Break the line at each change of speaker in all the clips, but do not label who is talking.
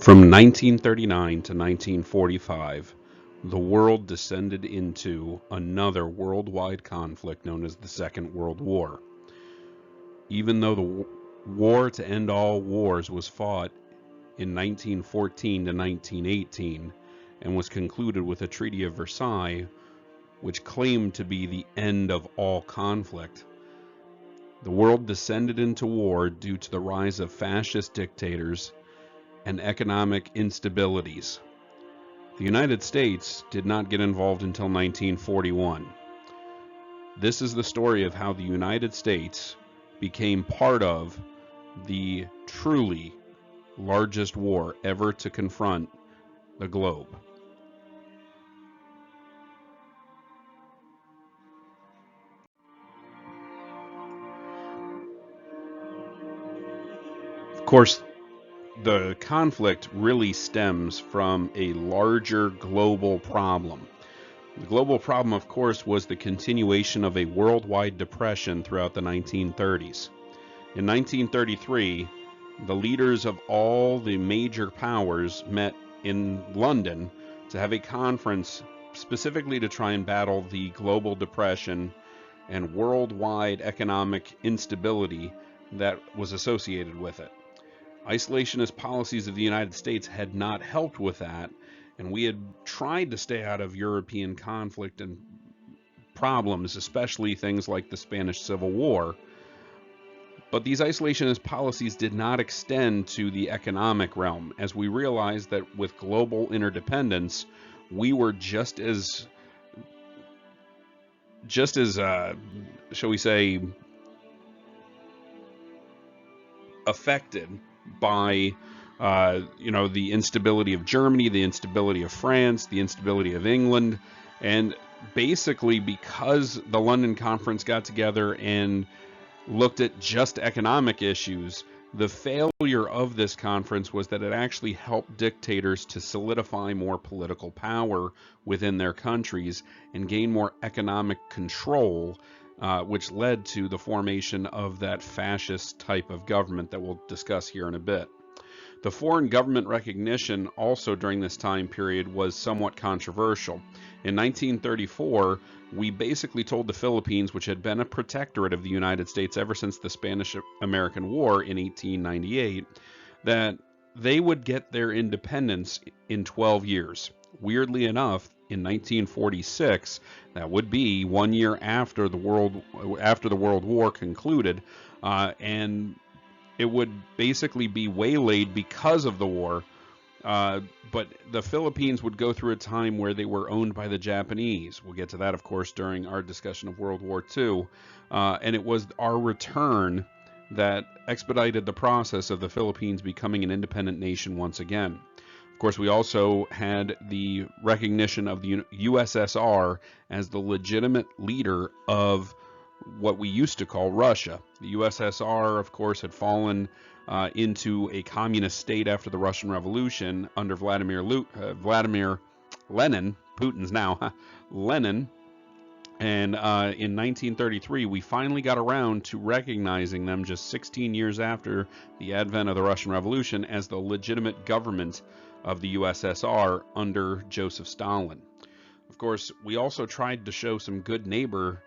From 1939 to 1945, the world descended into another worldwide conflict known as the Second World War. Even though the war to end all wars was fought in 1914 to 1918 and was concluded with a Treaty of Versailles, which claimed to be the end of all conflict, the world descended into war due to the rise of fascist dictators and economic instabilities. The United States did not get involved until 1941. This is the story of how the United States became part of the truly largest war ever to confront the globe. Of course, the conflict really stems from a larger global problem. The global problem, of course, was the continuation of a worldwide depression throughout the 1930s. In 1933, the leaders of all the major powers met in London to have a conference specifically to try and battle the global depression and worldwide economic instability that was associated with it. Isolationist policies of the United States had not helped with that, and we had tried to stay out of European conflict and problems, especially things like the Spanish Civil War. But these isolationist policies did not extend to the economic realm, as we realized that with global interdependence, we were just as shall we say, affected by the instability of Germany, the instability of France, the instability of England, and basically because the London Conference got together and looked at just economic issues, the failure of this conference was that it actually helped dictators to solidify more political power within their countries and gain more economic control, which led to the formation of that fascist type of government that we'll discuss here in a bit. The foreign government recognition also during this time period was somewhat controversial. In 1934, we basically told the Philippines, which had been a protectorate of the United States ever since the Spanish-American War in 1898, that they would get their independence in 12 years. Weirdly enough, in 1946, that would be 1 year after the World War concluded, and it would basically be waylaid because of the war. But the Philippines would go through a time where they were owned by the Japanese. We'll get to that, of course, during our discussion of World War II. And it was our return that expedited the process of the Philippines becoming an independent nation once again. Of course, we also had the recognition of the USSR as the legitimate leader of what we used to call Russia. The USSR, of course, had fallen into a communist state after the Russian Revolution under Vladimir Lenin, Putin's now, Lenin. And in 1933, we finally got around to recognizing them just 16 years after the advent of the Russian Revolution as the legitimate government of the USSR under Joseph Stalin. Of course, we also tried to show some good neighbor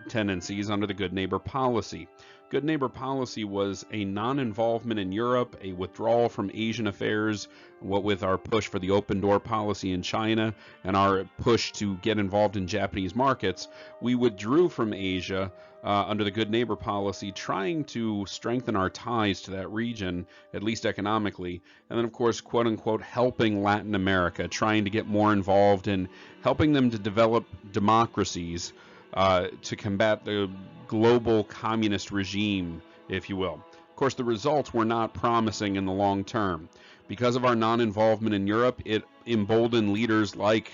tendencies under the Good Neighbor policy. Good Neighbor policy was a non-involvement in Europe, a withdrawal from Asian affairs, what with our push for the open door policy in China and our push to get involved in Japanese markets. We withdrew from Asia under the Good Neighbor policy, trying to strengthen our ties to that region, at least economically. And then, of course, quote unquote, helping Latin America, trying to get more involved in helping them to develop democracies to combat the global communist regime, if you will. Of course, the results were not promising in the long term. Because of our non-involvement in Europe, it emboldened leaders like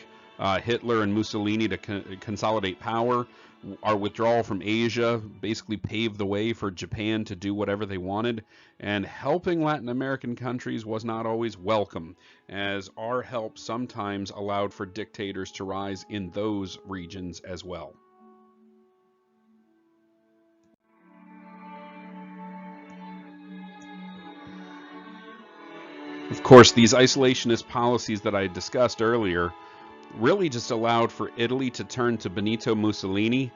Hitler and Mussolini to consolidate power. Our withdrawal from Asia basically paved the way for Japan to do whatever they wanted, and helping Latin American countries was not always welcome, as our help sometimes allowed for dictators to rise in those regions as well. Of course, these isolationist policies that I discussed earlier really just allowed for Italy to turn to Benito Mussolini,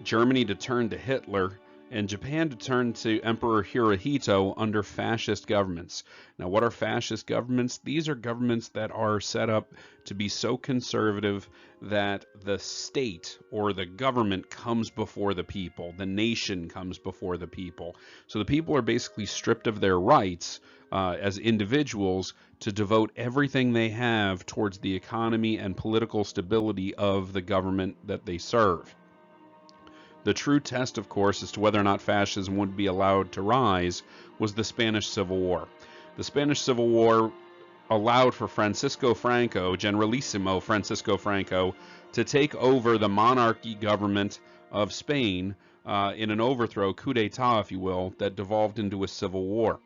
Germany to turn to Hitler, and Japan to turn to Emperor Hirohito under fascist governments. Now, what are fascist governments? These are governments that are set up to be so conservative that the state or the government comes before the people, the nation comes before the people. So the people are basically stripped of their rights as individuals to devote everything they have towards the economy and political stability of the government that they serve. The true test, of course, as to whether or not fascism would be allowed to rise was the Spanish Civil War. The Spanish Civil War allowed for Francisco Franco, Generalissimo Francisco Franco, to take over the monarchy government of Spain in an overthrow, coup d'etat, if you will, that devolved into a civil war.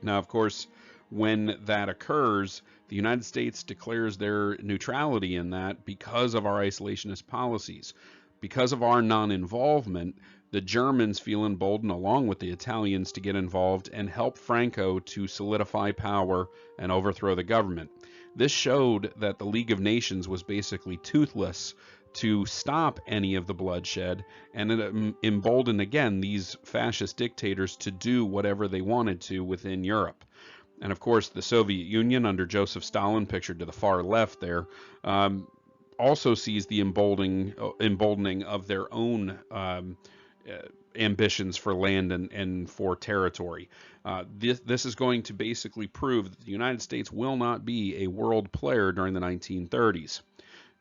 Now, of course, when that occurs, the United States declares their neutrality in that because of our isolationist policies. Because of our non-involvement, the Germans feel emboldened along with the Italians to get involved and help Franco to solidify power and overthrow the government. This showed that the League of Nations was basically toothless to stop any of the bloodshed, and it emboldened again these fascist dictators to do whatever they wanted to within Europe. And of course, the Soviet Union under Joseph Stalin, pictured to the far left there, also sees the emboldening of their own ambitions for land and for territory. This is going to basically prove that the United States will not be a world player during the 1930s.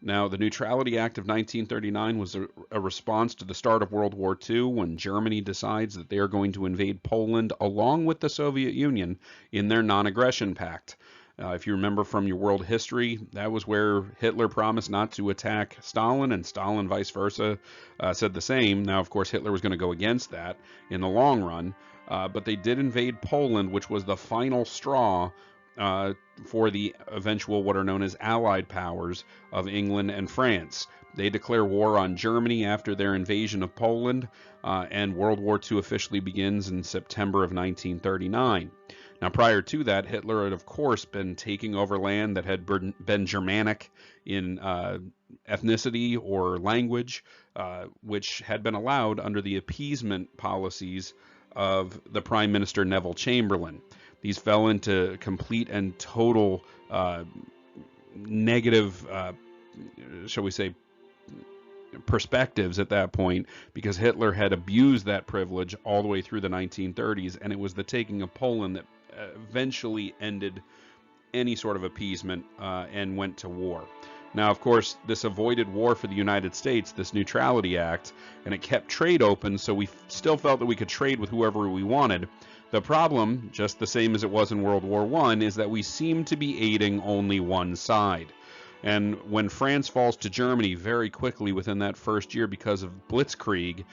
Now, the Neutrality Act of 1939 was a response to the start of World War II, when Germany decides that they are going to invade Poland along with the Soviet Union in their non-aggression pact. If you remember from your world history, that was where Hitler promised not to attack Stalin, and Stalin, vice versa, said the same. Now, of course, Hitler was going to go against that in the long run, but they did invade Poland, which was the final straw for the eventual what are known as Allied powers of England and France. They declare war on Germany after their invasion of Poland, and World War II officially begins in September of 1939. Now, prior to that, Hitler had, of course, been taking over land that had been Germanic in ethnicity or language, which had been allowed under the appeasement policies of the Prime Minister Neville Chamberlain. These fell into complete and total negative, shall we say, perspectives at that point, because Hitler had abused that privilege all the way through the 1930s, and it was the taking of Poland that eventually ended any sort of appeasement and went to war. Now, of course, this avoided war for the United States, this Neutrality Act, and it kept trade open, so we still felt that we could trade with whoever we wanted. The problem, just the same as it was in World War I, is that we seem to be aiding only one side. And when France falls to Germany very quickly within that first year because of Blitzkrieg,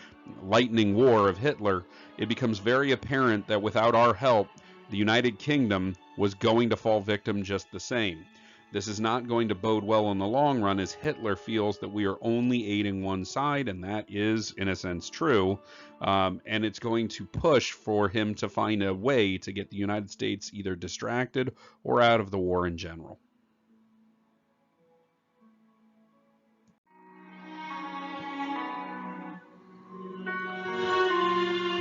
lightning war of Hitler, it becomes very apparent that without our help, the United Kingdom was going to fall victim just the same. This is not going to bode well in the long run, as Hitler feels that we are only aiding one side, and that is, in a sense, true. And it's going to push for him to find a way to get the United States either distracted or out of the war in general.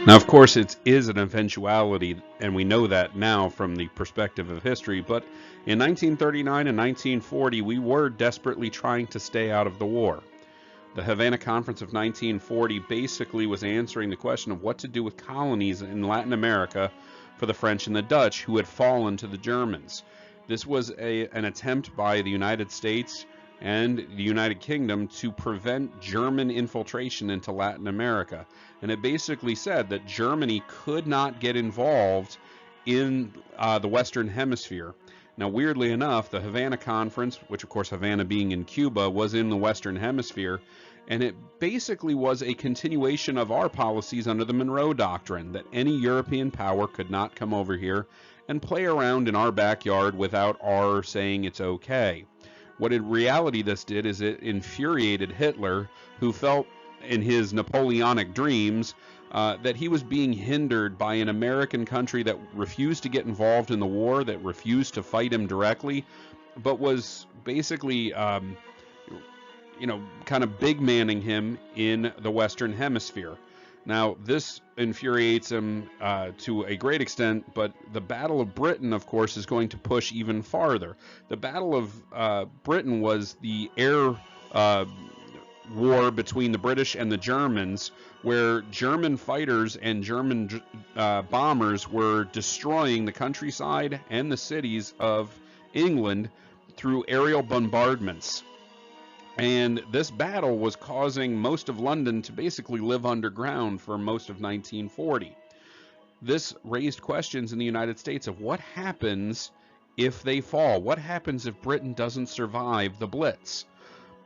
Now, of course, it is an eventuality, and we know that now from the perspective of history, but in 1939 and 1940, we were desperately trying to stay out of the war. The Havana Conference of 1940 basically was answering the question of what to do with colonies in Latin America for the French and the Dutch, who had fallen to the Germans. This was an attempt by the United States and the United Kingdom to prevent German infiltration into Latin America. And it basically said that Germany could not get involved in the Western Hemisphere. Now, weirdly enough, the Havana Conference, which of course Havana being in Cuba, was in the Western Hemisphere, and it basically was a continuation of our policies under the Monroe Doctrine, that any European power could not come over here and play around in our backyard without our saying it's okay. What in reality this did is it infuriated Hitler, who felt in his Napoleonic dreams that he was being hindered by an American country that refused to get involved in the war, that refused to fight him directly, but was basically, kind of big manning him in the Western Hemisphere. Now, this infuriates him to a great extent, but the Battle of Britain, of course, is going to push even farther. The Battle of Britain was the air war between the British and the Germans, where German fighters and German bombers were destroying the countryside and the cities of England through aerial bombardments. And this battle was causing most of London to basically live underground for most of 1940. This raised questions in the United States of what happens if they fall? What happens if Britain doesn't survive the Blitz?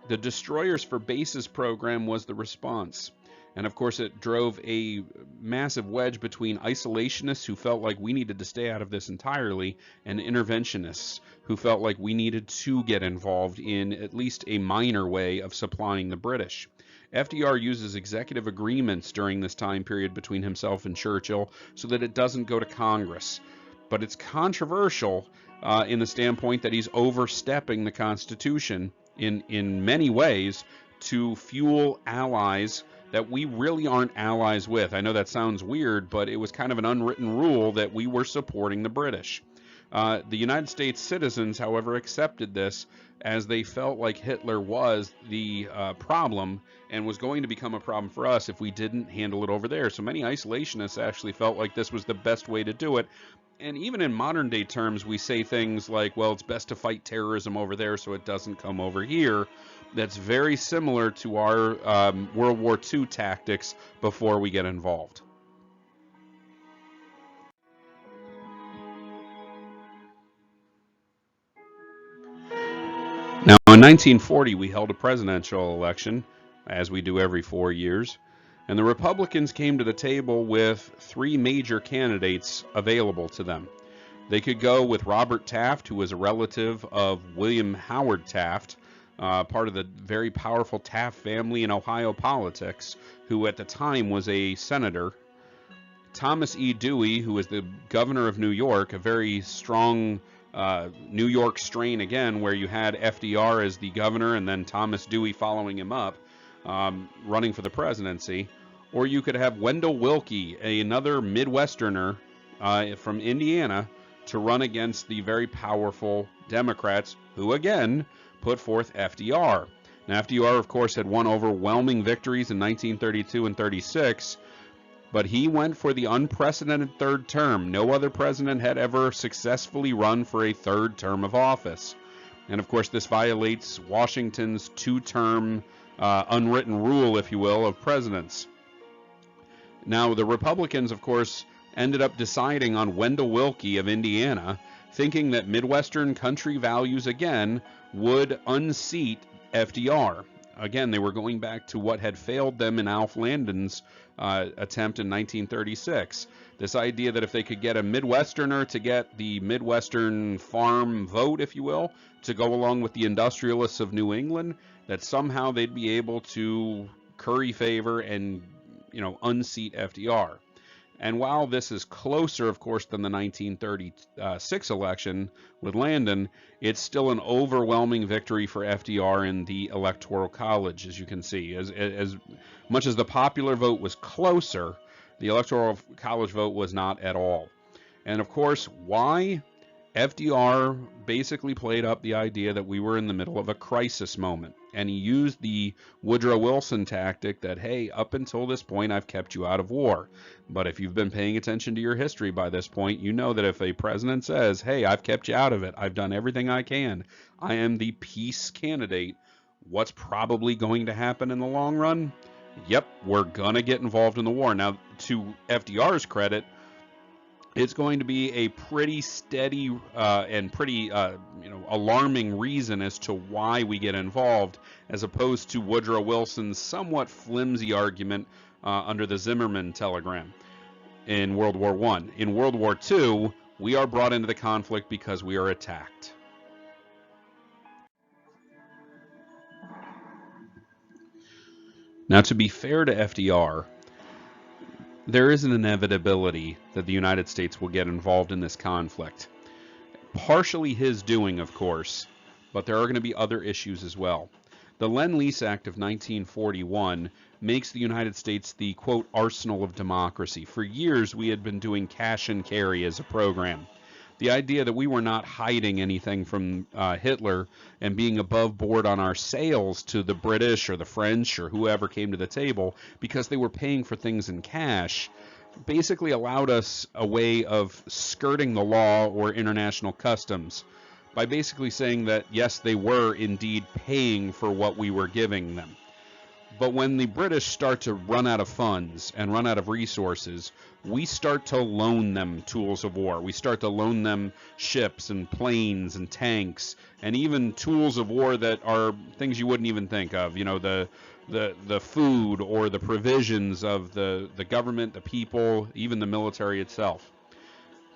The Destroyers for Bases program was the response. And of course, it drove a massive wedge between isolationists who felt like we needed to stay out of this entirely, and interventionists who felt like we needed to get involved in at least a minor way of supplying the British. FDR uses executive agreements during this time period between himself and Churchill so that it doesn't go to Congress. But it's controversial in the standpoint that he's overstepping the Constitution in many ways to fuel allies that we really aren't allies with. I know that sounds weird, but it was kind of an unwritten rule that we were supporting the British. The United States citizens, however, accepted this as they felt like Hitler was the problem and was going to become a problem for us if we didn't handle it over there. So many isolationists actually felt like this was the best way to do it. And even in modern day terms, we say things like, well, it's best to fight terrorism over there so it doesn't come over here. That's very similar to our World War II tactics before we get involved. Now, in 1940, we held a presidential election, as we do every 4 years, and the Republicans came to the table with three major candidates available to them. They could go with Robert Taft, who was a relative of William Howard Taft, part of the very powerful Taft family in Ohio politics, who at the time was a senator. Thomas E. Dewey, who was the governor of New York, a very strong New York strain again, where you had FDR as the governor and then Thomas Dewey following him up, running for the presidency. Or you could have Wendell Willkie, another Midwesterner from Indiana, to run against the very powerful Democrats, who again put forth FDR. Now, FDR, of course, had won overwhelming victories in 1932 and 36, but he went for the unprecedented third term. No other president had ever successfully run for a third term of office. And of course, this violates Washington's two-term unwritten rule, if you will, of presidents. Now, the Republicans, of course, ended up deciding on Wendell Willkie of Indiana, thinking that Midwestern country values again would unseat FDR. Again, they were going back to what had failed them in Alf Landon's attempt in 1936. This idea that if they could get a Midwesterner to get the Midwestern farm vote, if you will, to go along with the industrialists of New England, that somehow they'd be able to curry favor and, unseat FDR. And while this is closer, of course, than the 1936 election with Landon, it's still an overwhelming victory for FDR in the Electoral College, as you can see. As much as the popular vote was closer, the Electoral College vote was not at all. And of course, why? FDR basically played up the idea that we were in the middle of a crisis moment. And he used the Woodrow Wilson tactic that, hey, up until this point, I've kept you out of war. But if you've been paying attention to your history by this point, you know that if a president says, hey, I've kept you out of it, I've done everything I can, I am the peace candidate, what's probably going to happen in the long run? Yep, we're going to get involved in the war. Now, to FDR's credit, it's going to be a pretty steady and pretty alarming reason as to why we get involved, as opposed to Woodrow Wilson's somewhat flimsy argument under the Zimmerman telegram in World War I. In World War II, we are brought into the conflict because we are attacked. Now, to be fair to FDR, there is an inevitability that the United States will get involved in this conflict. Partially his doing, of course, but there are going to be other issues as well. The Lend-Lease Act of 1941 makes the United States the, quote, arsenal of democracy. For years, we had been doing cash and carry as a program. The idea that we were not hiding anything from Hitler and being above board on our sales to the British or the French or whoever came to the table because they were paying for things in cash basically allowed us a way of skirting the law or international customs by basically saying that, yes, they were indeed paying for what we were giving them. But when the British start to run out of funds and run out of resources, we start to loan them tools of war. We start to loan them ships and planes and tanks and even tools of war that are things you wouldn't even think of. You know, the food or the provisions of the government, the people, even the military itself.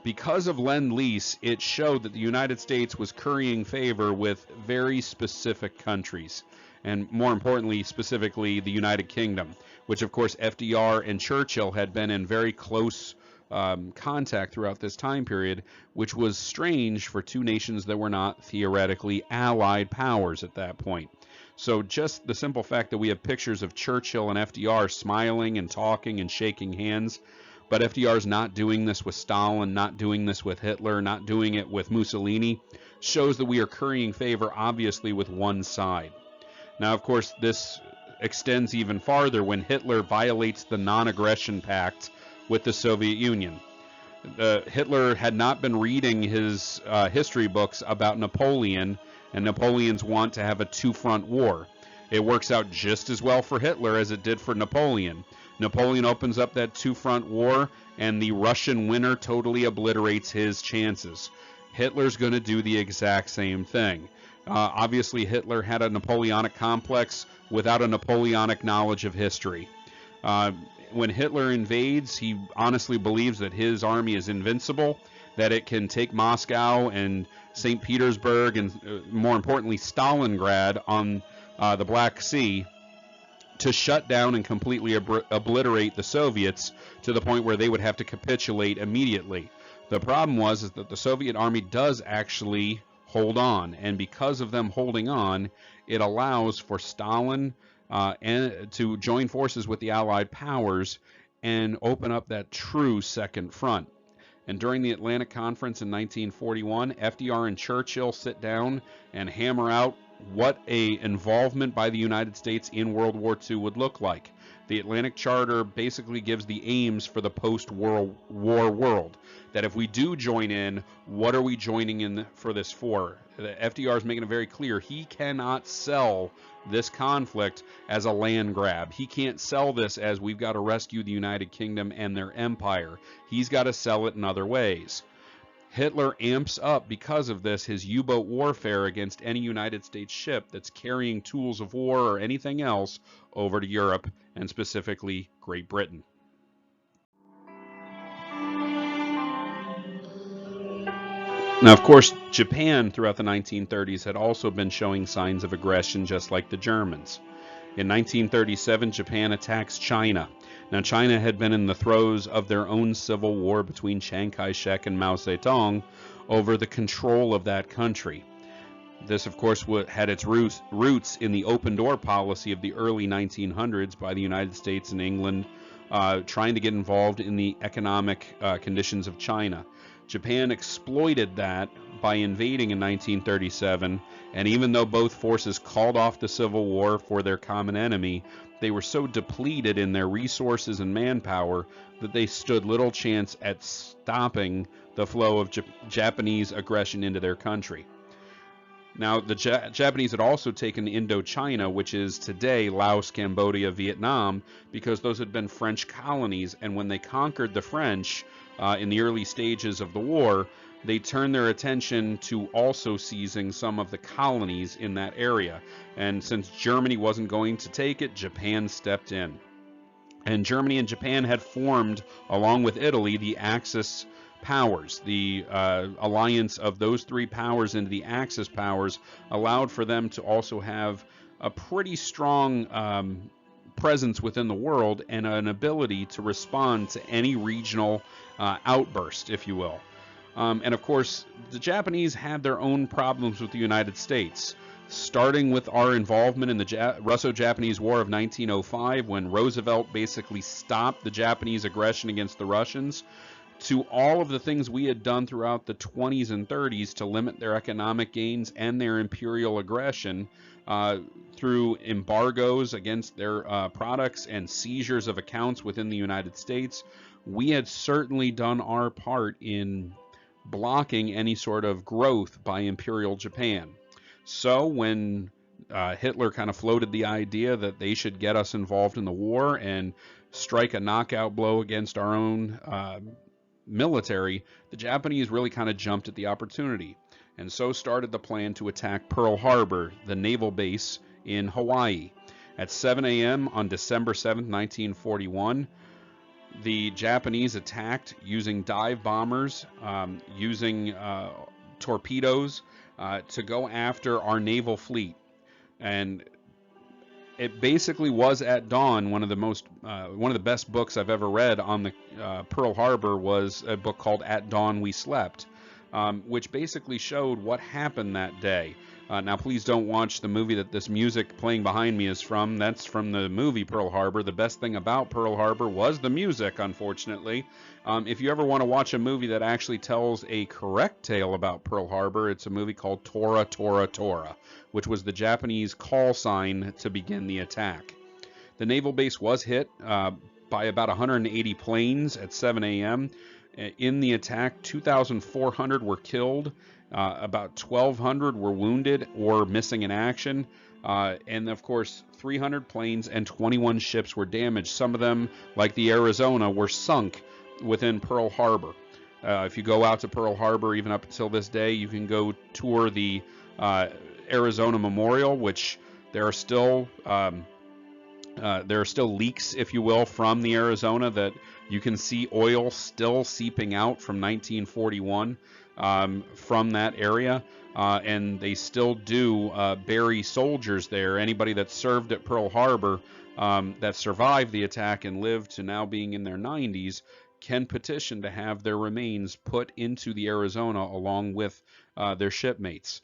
Because of Lend-Lease, it showed that the United States was currying favor with very specific countries, and more importantly, specifically the United Kingdom, which of course FDR and Churchill had been in very close contact throughout this time period, which was strange for two nations that were not theoretically allied powers at that point. So just the simple fact that we have pictures of Churchill and FDR smiling and talking and shaking hands, but FDR's not doing this with Stalin, not doing this with Hitler, not doing it with Mussolini, shows that we are currying favor obviously with one side. Now, of course, this extends even farther when Hitler violates the non-aggression pact with the Soviet Union. Hitler had not been reading his history books about Napoleon and Napoleon's want to have a two-front war. It works out just as well for Hitler as it did for Napoleon. Napoleon opens up that two-front war, and the Russian winner totally obliterates his chances. Hitler's going to do the exact same thing. Obviously, Hitler had a Napoleonic complex without a Napoleonic knowledge of history. When Hitler invades, he honestly believes that his army is invincible, that it can take Moscow and St. Petersburg and, more importantly, Stalingrad on the Black Sea to shut down and completely obliterate the Soviets to the point where they would have to capitulate immediately. The problem was that the Soviet army does actually hold on, and because of them holding on, it allows for Stalin and to join forces with the Allied powers and open up that true second front. And during the Atlantic Conference in 1941, FDR and Churchill sit down and hammer out what a involvement by the United States in World War II would look like. The Atlantic Charter basically gives the aims for the post-World War world. That if we do join in, what are we joining in for this for? The FDR is making it very clear he cannot sell this conflict as a land grab. He can't sell this as we've got to rescue the United Kingdom and their empire. He's got to sell it in other ways. Hitler amps up because of this his U-boat warfare against any United States ship that's carrying tools of war or anything else over to Europe, and specifically Great Britain. Now, of course, Japan throughout the 1930s had also been showing signs of aggression just like the Germans. In 1937, Japan attacks China. Now, China had been in the throes of their own civil war between Chiang Kai-shek and Mao Zedong over the control of that country. This, of course, had its roots in the open door policy of the early 1900s by the United States and England trying to get involved in the economic conditions of China. Japan exploited that by invading in 1937, and even though both forces called off the Civil War for their common enemy, they were so depleted in their resources and manpower that they stood little chance at stopping the flow of Japanese aggression into their country. Now, the Japanese had also taken Indochina, which is today Laos, Cambodia, Vietnam, because those had been French colonies, and when they conquered the French in the early stages of the war, they turned their attention to also seizing some of the colonies in that area. And since Germany wasn't going to take it, Japan stepped in. And Germany and Japan had formed, along with Italy, the Axis powers. The alliance of those three powers into the Axis powers allowed for them to also have a pretty strong presence within the world and an ability to respond to any regional outburst, if you will. And of course, the Japanese had their own problems with the United States, starting with our involvement in the Russo-Japanese War of 1905, when Roosevelt basically stopped the Japanese aggression against the Russians, to all of the things we had done throughout the 20s and 30s to limit their economic gains and their imperial aggression through embargoes against their products and seizures of accounts within the United States. We had certainly done our part in blocking any sort of growth by Imperial Japan. So when Hitler kind of floated the idea that they should get us involved in the war and strike a knockout blow against our own military, the Japanese really kind of jumped at the opportunity. And so started the plan to attack Pearl Harbor, the naval base in Hawaii. At 7 a.m. on December 7, 1941, the Japanese attacked using dive bombers, using torpedoes to go after our naval fleet. And it basically was at dawn. One of the best books I've ever read on the Pearl Harbor was a book called At Dawn We Slept, which basically showed what happened that day. Now, please don't watch the movie that this music playing behind me is from. That's from the movie Pearl Harbor. The best thing about Pearl Harbor was the music, unfortunately. If you ever want to watch a movie that actually tells a correct tale about Pearl Harbor, it's a movie called Tora, Tora, Tora, which was the Japanese call sign to begin the attack. The naval base was hit by about 180 planes at 7 a.m. In the attack, 2,400 were killed. About 1,200 were wounded or missing in action. And of course, 300 planes and 21 ships were damaged. Some of them, like the Arizona, were sunk within Pearl Harbor. If you go out to Pearl Harbor, even up until this day, you can go tour the Arizona Memorial, which there are still leaks, if you will, from the Arizona that you can see oil still seeping out from 1941 from that area. And they still do bury soldiers there. Anybody that served at Pearl Harbor that survived the attack and lived to now being in their 90s can petition to have their remains put into the Arizona along with their shipmates.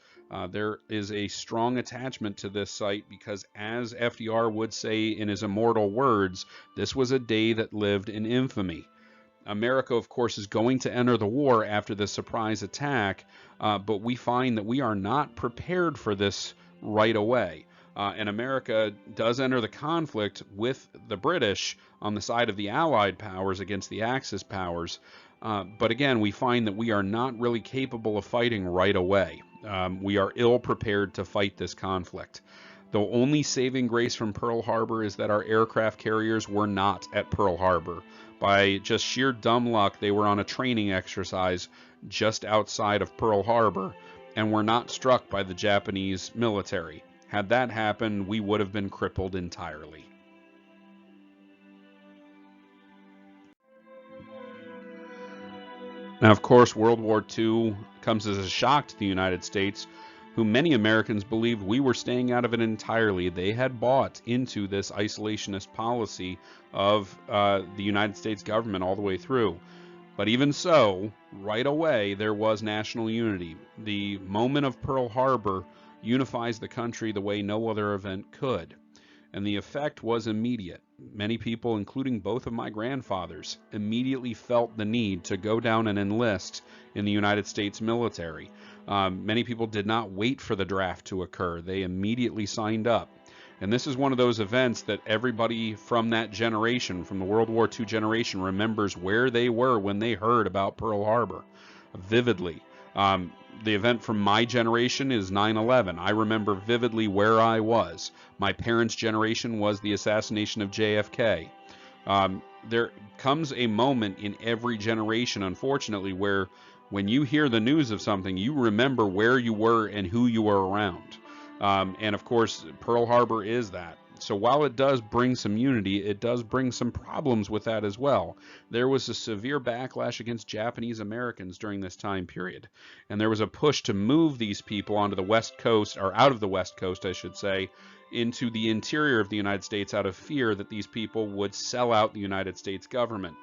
There is a strong attachment to this site because, as FDR would say in his immortal words, this was a day that lived in infamy. America, of course, is going to enter the war after the surprise attack, but we find that we are not prepared for this right away. And America does enter the conflict with the British on the side of the Allied powers against the Axis powers. But again, we find that we are not really capable of fighting right away. We are ill prepared to fight this conflict. The only saving grace from Pearl Harbor is that our aircraft carriers were not at Pearl Harbor. By just sheer dumb luck, they were on a training exercise just outside of Pearl Harbor and were not struck by the Japanese military. Had that happened, we would have been crippled entirely. Now, of course, World War II comes as a shock to the United States, who many Americans believed we were staying out of it entirely. They had bought into this isolationist policy of the United States government all the way through. But even so, right away, there was national unity. The moment of Pearl Harbor unifies the country the way no other event could. And the effect was immediate. Many people, including both of my grandfathers, immediately felt the need to go down and enlist in the United States military. Many people did not wait for the draft to occur. They immediately signed up. And this is one of those events that everybody from that generation, from the World War II generation, remembers where they were when they heard about Pearl Harbor vividly. The event from my generation is 9/11. I remember vividly where I was. My parents' generation was the assassination of JFK. There comes a moment in every generation, unfortunately, where when you hear the news of something, you remember where you were and who you were around. And of course, Pearl Harbor is that. So while it does bring some unity, it does bring some problems with that as well. There was a severe backlash against Japanese Americans during this time period. And there was a push to move these people onto the West Coast, or out of the West Coast, I should say, into the interior of the United States out of fear that these people would sell out the United States government.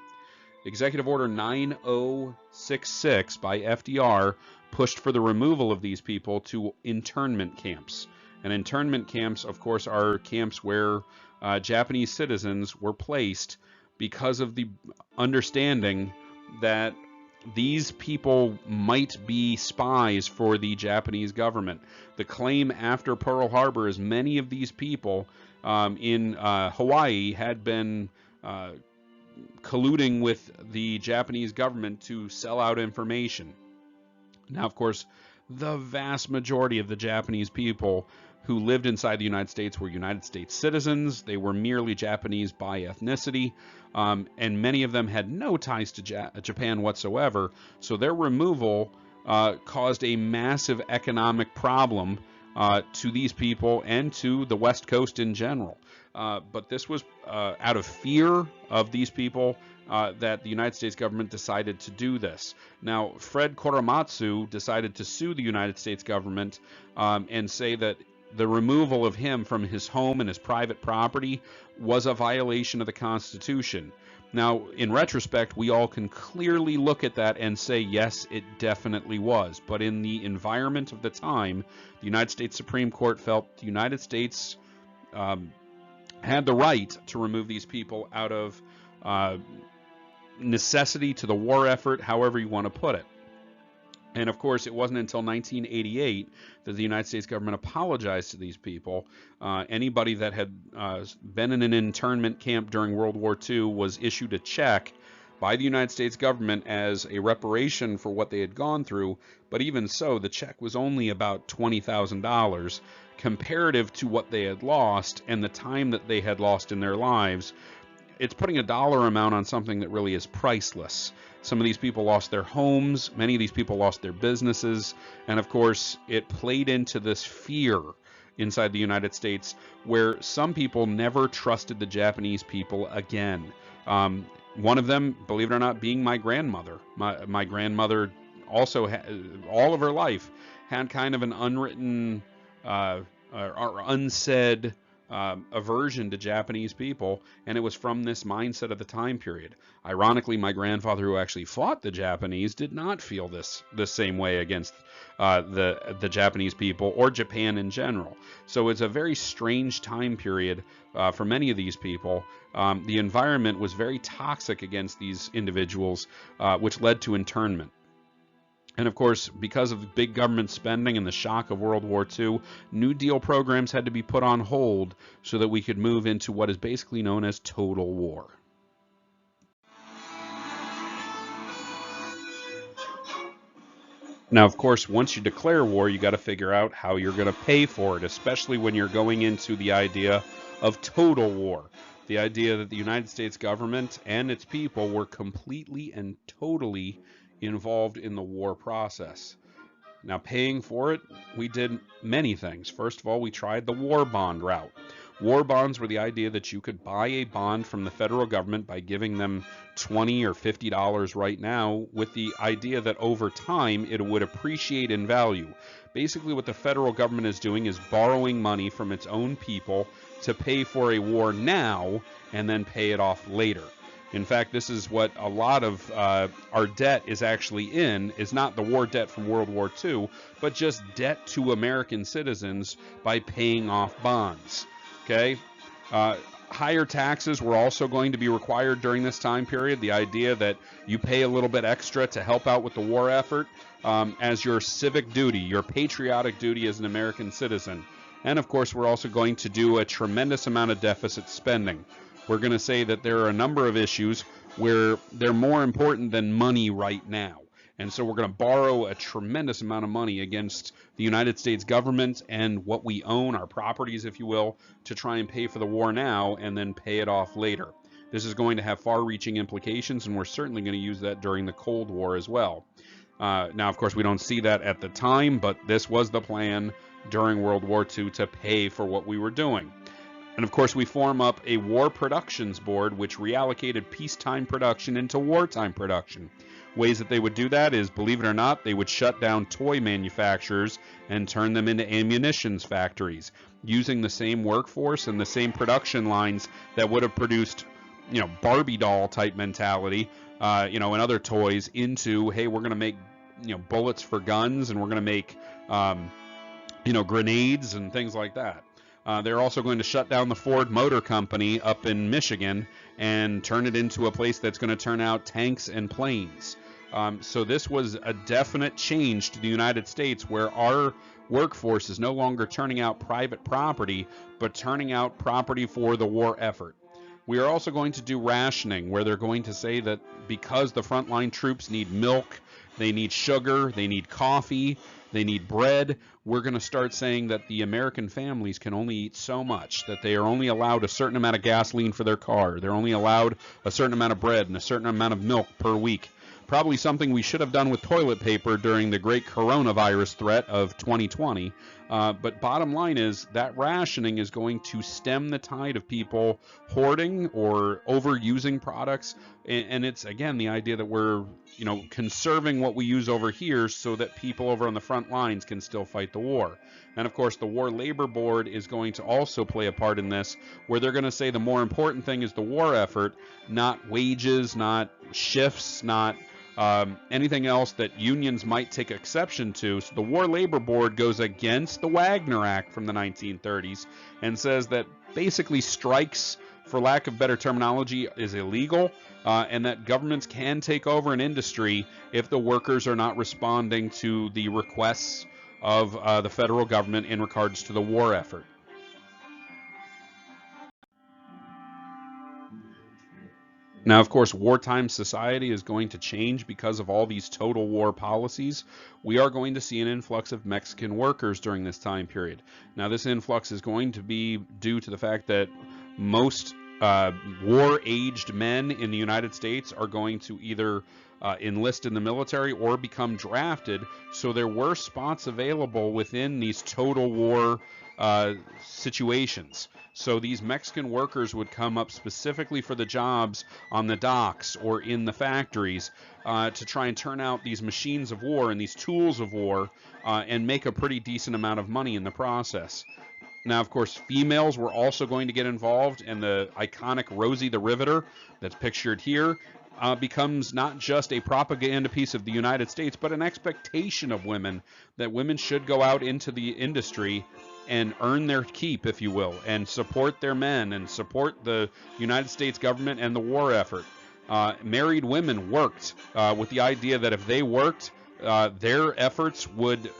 Executive Order 9066 by FDR pushed for the removal of these people to internment camps. And internment camps, of course, are camps where Japanese citizens were placed because of the understanding that these people might be spies for the Japanese government. The claim after Pearl Harbor is many of these people in Hawaii had been colluding with the Japanese government to sell out information. Now, of course, the vast majority of the Japanese people who lived inside the United States were United States citizens. They were merely Japanese by ethnicity, and many of them had no ties to Japan whatsoever. So their removal caused a massive economic problem to these people and to the West Coast in general. But this was out of fear of these people that the United States government decided to do this. Now, Fred Korematsu decided to sue the United States government and say that the removal of him from his home and his private property was a violation of the Constitution. Now, in retrospect, we all can clearly look at that and say, yes, it definitely was. But in the environment of the time, the United States Supreme Court felt the United States had the right to remove these people out of necessity to the war effort, however you want to put it. And of course, it wasn't until 1988 that the United States government apologized to these people. Anybody that had been in an internment camp during World War II was issued a check by the United States government as a reparation for what they had gone through. But even so, the check was only about $20,000 comparative to what they had lost and the time that they had lost in their lives. It's putting a dollar amount on something that really is priceless. Some of these people lost their homes, many of these people lost their businesses, and of course it played into this fear inside the United States where some people never trusted the Japanese people again. One of them, believe it or not, being my grandmother. My grandmother also, all of her life, had kind of an unwritten or unsaid aversion to Japanese people, and it was from this mindset of the time period. Ironically, my grandfather, who actually fought the Japanese, did not feel this the same way against the Japanese people or Japan in general. So it's a very strange time period for many of these people. The environment was very toxic against these individuals, which led to internment. And of course, because of big government spending and the shock of World War II, New Deal programs had to be put on hold so that we could move into what is basically known as total war. Now, of course, once you declare war, you got to figure out how you're going to pay for it, especially when you're going into the idea of total war. The idea that the United States government and its people were completely and totally involved in the war process. Now, paying for it, we did many things. First of all, we tried the war bond route. War bonds were the idea that you could buy a bond from the federal government by giving them $20 or $50 right now, with the idea that over time it would appreciate in value. Basically, what the federal government is doing is borrowing money from its own people to pay for a war now and then pay it off later. In fact, this is what a lot of our debt is actually is not the war debt from World War II, but just debt to American citizens by paying off bonds. Okay? Higher taxes were also going to be required during this time period. The idea that you pay a little bit extra to help out with the war effort as your civic duty, your patriotic duty as an American citizen. And of course, we're also going to do a tremendous amount of deficit spending. We're going to say that there are a number of issues where they're more important than money right now. And so we're going to borrow a tremendous amount of money against the United States government and what we own, our properties, if you will, to try and pay for the war now and then pay it off later. This is going to have far-reaching implications, and we're certainly going to use that during the Cold War as well. Now, of course, we don't see that at the time, but this was the plan during World War II to pay for what we were doing. And of course, we form up a War Productions Board, which reallocated peacetime production into wartime production. Ways that they would do that is, believe it or not, they would shut down toy manufacturers and turn them into ammunitions factories, using the same workforce and the same production lines that would have produced, Barbie doll type mentality, and other toys into, hey, we're going to make, bullets for guns, and we're going to make, grenades and things like that. They're also going to shut down the Ford Motor Company up in Michigan and turn it into a place that's going to turn out tanks and planes. So this was a definite change to the United States, where our workforce is no longer turning out private property, but turning out property for the war effort. We are also going to do rationing, where they're going to say that because the frontline troops need milk, they need sugar, they need coffee, they need bread, we're going to start saying that the American families can only eat so much, that they are only allowed a certain amount of gasoline for their car, they're only allowed a certain amount of bread and a certain amount of milk per week. Probably something we should have done with toilet paper during the great coronavirus threat of 2020. But bottom line is that rationing is going to stem the tide of people hoarding or overusing products. And it's, again, the idea that we're, conserving what we use over here so that people over on the front lines can still fight the war. And of course, the War Labor Board is going to also play a part in this, where they're going to say the more important thing is the war effort, not wages, not shifts, not anything else that unions might take exception to. So the War Labor Board goes against the Wagner Act from the 1930s and says that basically strikes, for lack of better terminology, is illegal, and that governments can take over an industry if the workers are not responding to the requests of the federal government in regards to the war effort. Now, of course, wartime society is going to change because of all these total war policies. We are going to see an influx of Mexican workers during this time period. Now, this influx is going to be due to the fact that most war-aged men in the United States are going to either enlist in the military or become drafted. So there were spots available within these total war situations. So these Mexican workers would come up specifically for the jobs on the docks or in the factories to try and turn out these machines of war and these tools of war and make a pretty decent amount of money in the process. Now, of course, females were also going to get involved, and the iconic Rosie the Riveter that's pictured here becomes not just a propaganda piece of the United States, but an expectation of women, that women should go out into the industry and earn their keep, if you will, and support their men and support the United States government and the war effort. Married women worked with the idea that if they worked, their efforts would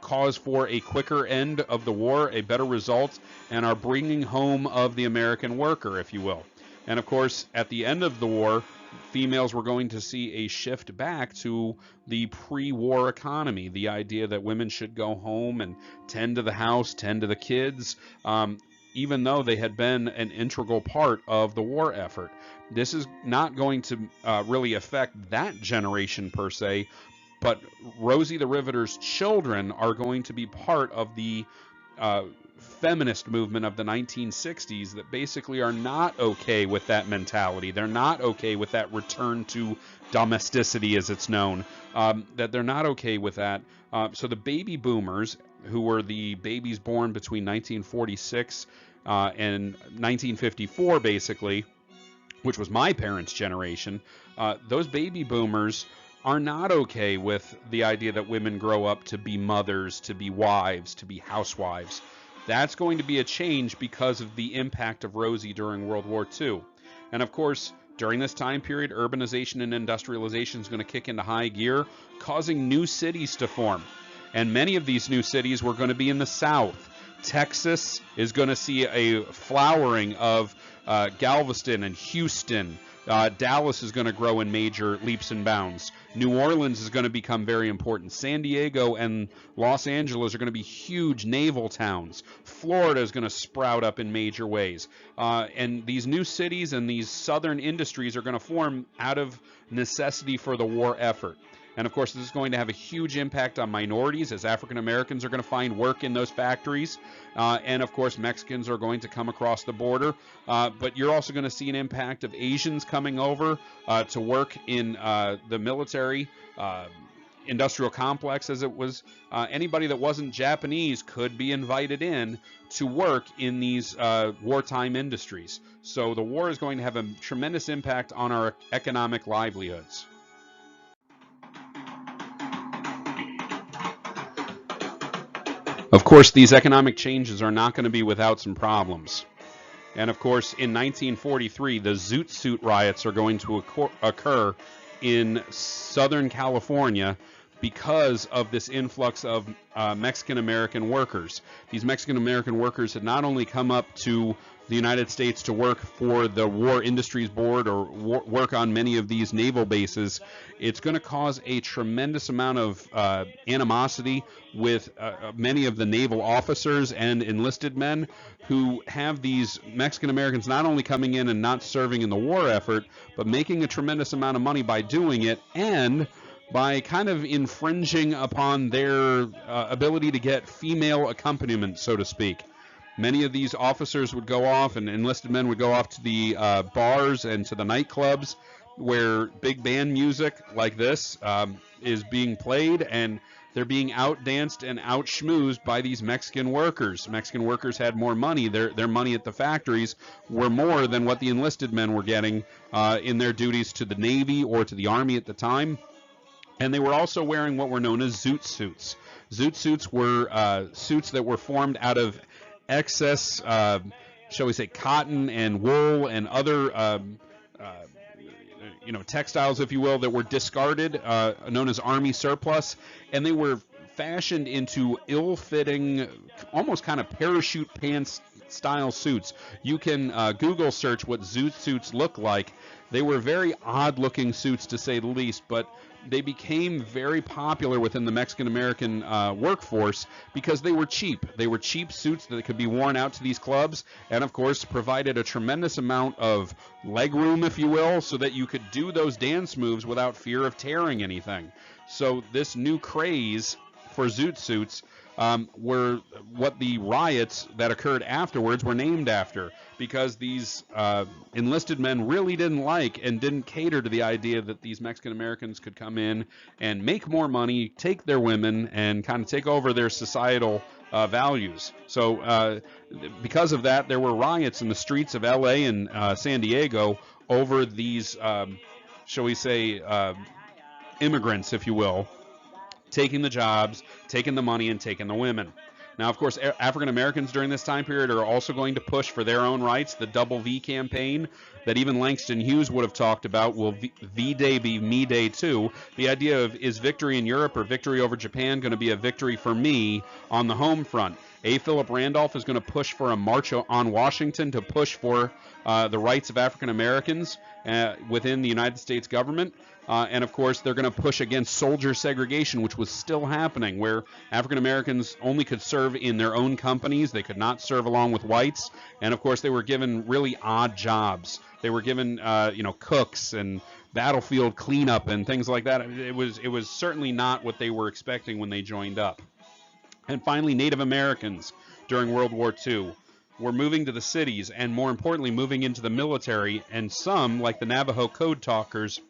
cause for a quicker end of the war, a better result, and are bringing home of the American worker, if you will. And of course, at the end of the war, females were going to see a shift back to the pre-war economy, the idea that women should go home and tend to the house, tend to the kids, even though they had been an integral part of the war effort. This is not going to really affect that generation per se, but Rosie the Riveter's children are going to be part of the feminist movement of the 1960s that basically are not okay with that mentality. They're not okay with that return to domesticity, as it's known, that they're not okay with that. So the baby boomers, who were the babies born between 1946 and 1954, basically, which was my parents' generation, those baby boomers are not okay with the idea that women grow up to be mothers, to be wives, to be housewives. That's going to be a change because of the impact of Rosie during World War II. And of course, during this time period, urbanization and industrialization is going to kick into high gear, causing new cities to form. And many of these new cities were going to be in the South. Texas is going to see a flowering of Galveston and Houston. Dallas is going to grow in major leaps and bounds. New Orleans is going to become very important. San Diego and Los Angeles are going to be huge naval towns. Florida is going to sprout up in major ways. And these new cities and these southern industries are going to form out of necessity for the war effort. And of course, this is going to have a huge impact on minorities, as African Americans are going to find work in those factories. And of course, Mexicans are going to come across the border. But you're also going to see an impact of Asians coming over to work in the military industrial complex, as it was. Anybody that wasn't Japanese could be invited in to work in these wartime industries. So the war is going to have a tremendous impact on our economic livelihoods. Of course, these economic changes are not going to be without some problems. And of course, in 1943, the Zoot Suit riots are going to occur in Southern California because of this influx of Mexican-American workers. These Mexican-American workers had not only come up to the United States to work for the War Industries Board or work on many of these naval bases. It's going to cause a tremendous amount of animosity with many of the naval officers and enlisted men who have these Mexican Americans not only coming in and not serving in the war effort, but making a tremendous amount of money by doing it, and by kind of infringing upon their ability to get female accompaniment, so to speak. Many of these officers would go off, and enlisted men would go off to the bars and to the nightclubs where big band music like this is being played, and they're being outdanced and outschmoozed by these Mexican workers. Mexican workers had more money. Their money at the factories were more than what the enlisted men were getting in their duties to the Navy or to the Army at the time. And they were also wearing what were known as Zoot Suits. Zoot Suits were suits that were formed out of excess, shall we say, cotton and wool and other textiles, if you will, that were discarded, known as Army surplus, and they were fashioned into ill-fitting, almost kind of parachute pants style suits. You can Google search what Zoot Suits look like. They were very odd-looking suits, to say the least, but they became very popular within the Mexican-American workforce because they were cheap. They were cheap suits that could be worn out to these clubs, and of course provided a tremendous amount of leg room, if you will, so that you could do those dance moves without fear of tearing anything. So this new craze for Zoot Suits were what the riots that occurred afterwards were named after, because these enlisted men really didn't like and didn't cater to the idea that these Mexican Americans could come in and make more money, take their women, and kind of take over their societal values. So because of that, there were riots in the streets of LA and San Diego over these, shall we say, immigrants, if you will, taking the jobs, taking the money, and taking the women. Now, of course, African Americans during this time period are also going to push for their own rights. The Double V campaign that even Langston Hughes would have talked about, will V-Day be me day too? The idea of, is victory in Europe or victory over Japan going to be a victory for me on the home front? A. Philip Randolph is going to push for a march on Washington to push for the rights of African Americans within the United States government. And of course, they're going to push against soldier segregation, which was still happening, where African Americans only could serve in their own companies. They could not serve along with whites. And of course, they were given really odd jobs. They were given, cooks and battlefield cleanup and things like that. It was certainly not what they were expecting when they joined up. And finally, Native Americans during World War II were moving to the cities, and more importantly, moving into the military. And some, like the Navajo Code Talkers,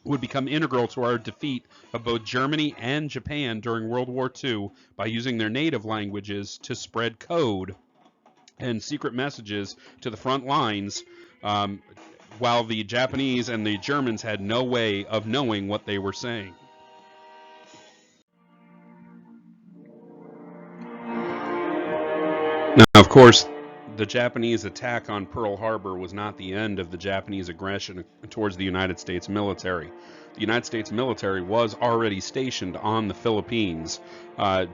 would become integral to our defeat of both Germany and Japan during World War II by using their native languages to spread code and secret messages to the front lines, while the Japanese and the Germans had no way of knowing what they were saying. Now, of course, the Japanese attack on Pearl Harbor was not the end of the Japanese aggression towards the United States military. The United States military was already stationed on the Philippines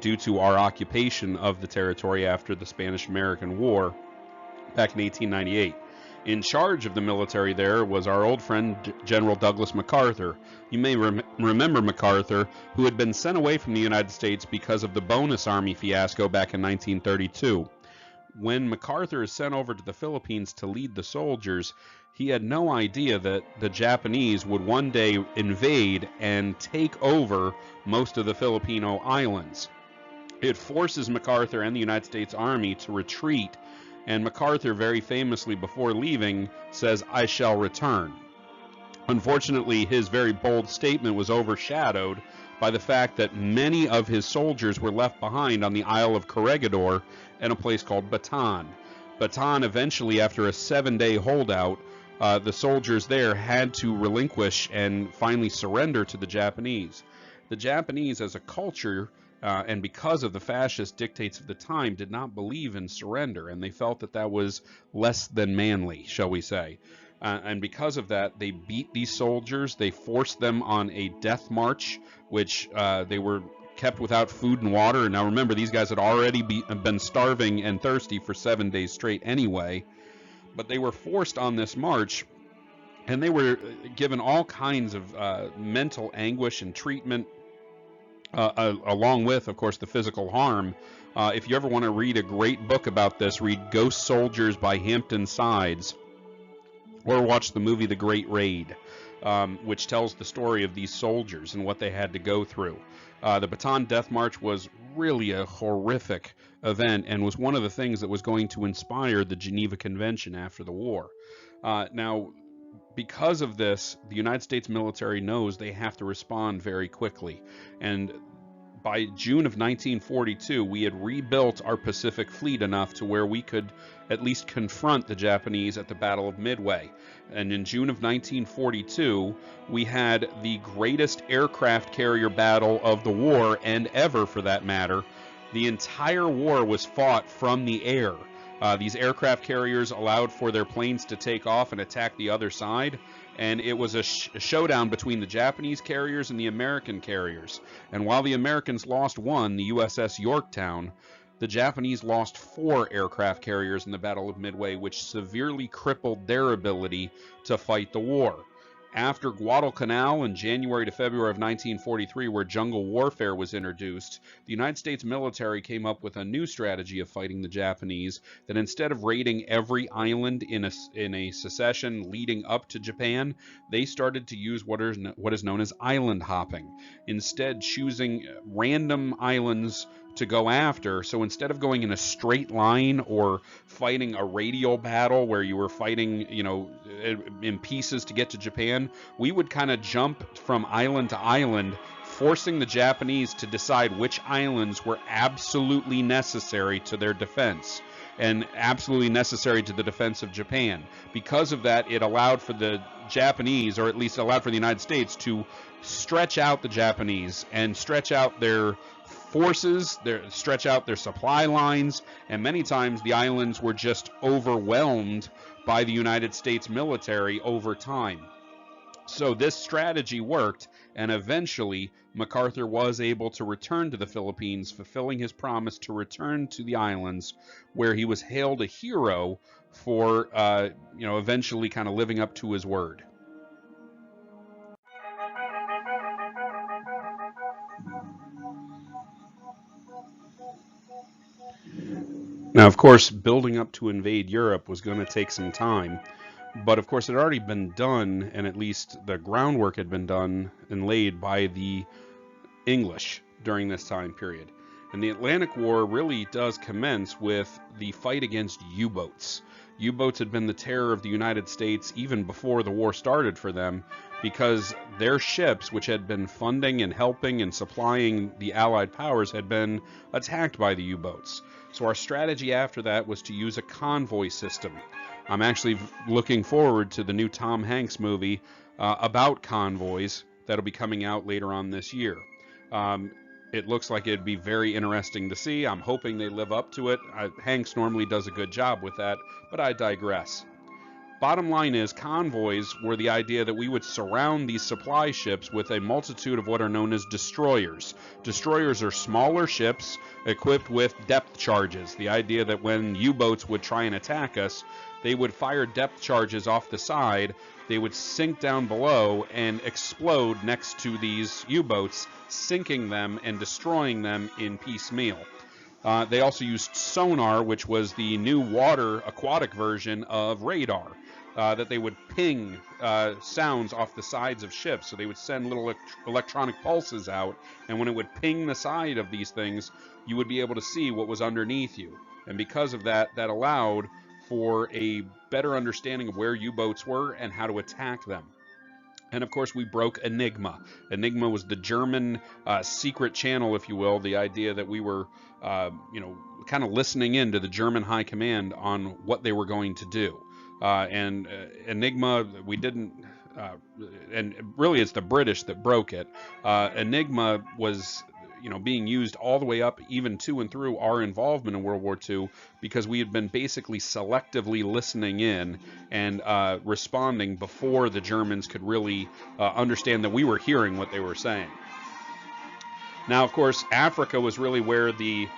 due to our occupation of the territory after the Spanish-American War back in 1898. In charge of the military there was our old friend General Douglas MacArthur. You may remember MacArthur, who had been sent away from the United States because of the Bonus Army fiasco back in 1932. When MacArthur is sent over to the Philippines to lead the soldiers, he had no idea that the Japanese would one day invade and take over most of the Filipino islands. It forces MacArthur and the United States Army to retreat, and MacArthur very famously before leaving says, "I shall return." Unfortunately, his very bold statement was overshadowed by the fact that many of his soldiers were left behind on the Isle of Corregidor and a place called Bataan. Bataan eventually, after a 7-day holdout, the soldiers there had to relinquish and finally surrender to the Japanese. The Japanese as a culture, and because of the fascist dictates of the time, did not believe in surrender, and they felt that that was less than manly, shall we say. And because of that, they beat these soldiers. They forced them on a death march, which they were kept without food and water. And now remember, these guys had already been starving and thirsty for 7 days straight anyway. But they were forced on this march, and they were given all kinds of mental anguish and treatment, along with, of course, the physical harm. If you ever want to read a great book about this, read Ghost Soldiers by Hampton Sides, or watch the movie The Great Raid, which tells the story of these soldiers and what they had to go through. The Bataan Death March was really a horrific event and was one of the things that was going to inspire the Geneva Convention after the war. Now, because of this, the United States military knows they have to respond very quickly. And by June of 1942, we had rebuilt our Pacific Fleet enough to where we could at least confront the Japanese at the Battle of Midway. And in June of 1942, we had the greatest aircraft carrier battle of the war, and ever for that matter. The entire war was fought from the air. These aircraft carriers allowed for their planes to take off and attack the other side, and it was a showdown between the Japanese carriers and the American carriers. And while the Americans lost one, the USS Yorktown, the Japanese lost 4 aircraft carriers in the Battle of Midway, which severely crippled their ability to fight the war. After Guadalcanal in January to February of 1943, where jungle warfare was introduced, the United States military came up with a new strategy of fighting the Japanese, that instead of raiding every island in a secession leading up to Japan, they started to use what is known as island hopping, instead choosing random islands to go after. So instead of going in a straight line or fighting a radial battle where you were fighting, in pieces to get to Japan, we would kind of jump from island to island, forcing the Japanese to decide which islands were absolutely necessary to their defense and absolutely necessary to the defense of Japan. Because of that, it allowed for the Japanese, or at least allowed for the United States, to stretch out the Japanese and stretch out their forces, stretch out their supply lines, and many times the islands were just overwhelmed by the United States military over time. So this strategy worked, and eventually MacArthur was able to return to the Philippines, fulfilling his promise to return to the islands, where he was hailed a hero for, eventually kind of living up to his word. Now, of course, building up to invade Europe was going to take some time, but of course it had already been done, and at least the groundwork had been done and laid by the English during this time period. And the Atlantic War really does commence with the fight against U-boats. U-boats had been the terror of the United States even before the war started for them, because their ships, which had been funding and helping and supplying the Allied powers, had been attacked by the U-boats. So our strategy after that was to use a convoy system. I'm actually looking forward to the new Tom Hanks movie about convoys that'll be coming out later on this year. It looks like it'd be very interesting to see. I'm hoping they live up to it. Hanks normally does a good job with that, but I digress. Bottom line is, convoys were the idea that we would surround these supply ships with a multitude of what are known as destroyers. Destroyers are smaller ships equipped with depth charges. The idea that when U-boats would try and attack us, they would fire depth charges off the side. They would sink down below and explode next to these U-boats, sinking them and destroying them in piecemeal. They also used sonar, which was the new water aquatic version of radar. that they would ping sounds off the sides of ships. So they would send little electronic pulses out, and when it would ping the side of these things, you would be able to see what was underneath you. And because of that, that allowed for a better understanding of where U-boats were and how to attack them. And of course, we broke Enigma. Enigma was the German secret channel, if you will, the idea that we were, kind of listening in to the German high command on what they were going to do. And Enigma, we didn't, and really it's the British that broke it. Enigma was being used all the way up even to and through our involvement in World War II, because we had been basically selectively listening in and responding before the Germans could really understand that we were hearing what they were saying. Now, of course, Africa was really where the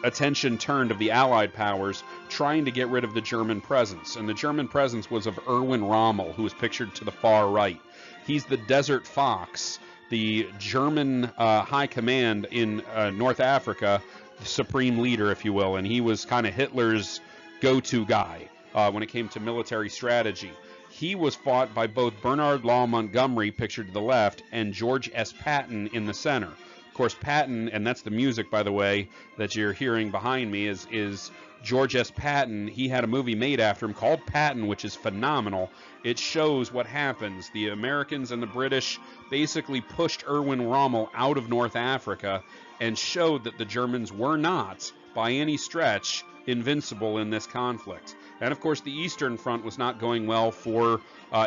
attention turned of the Allied powers, trying to get rid of the German presence. And the German presence was of Erwin Rommel, who was pictured to the far right. He's the Desert Fox, the German high command in North Africa, the supreme leader, if you will, and he was kind of Hitler's go-to guy when it came to military strategy. He was fought by both Bernard Law Montgomery, pictured to the left, and George S. Patton in the center. Of course, Patton, and that's the music, by the way, that you're hearing behind me, is George S. Patton. He had a movie made after him called Patton, which is phenomenal. It shows what happens. The Americans and the British basically pushed Erwin Rommel out of North Africa and showed that the Germans were not, by any stretch, invincible in this conflict. And of course, the Eastern Front was not going well for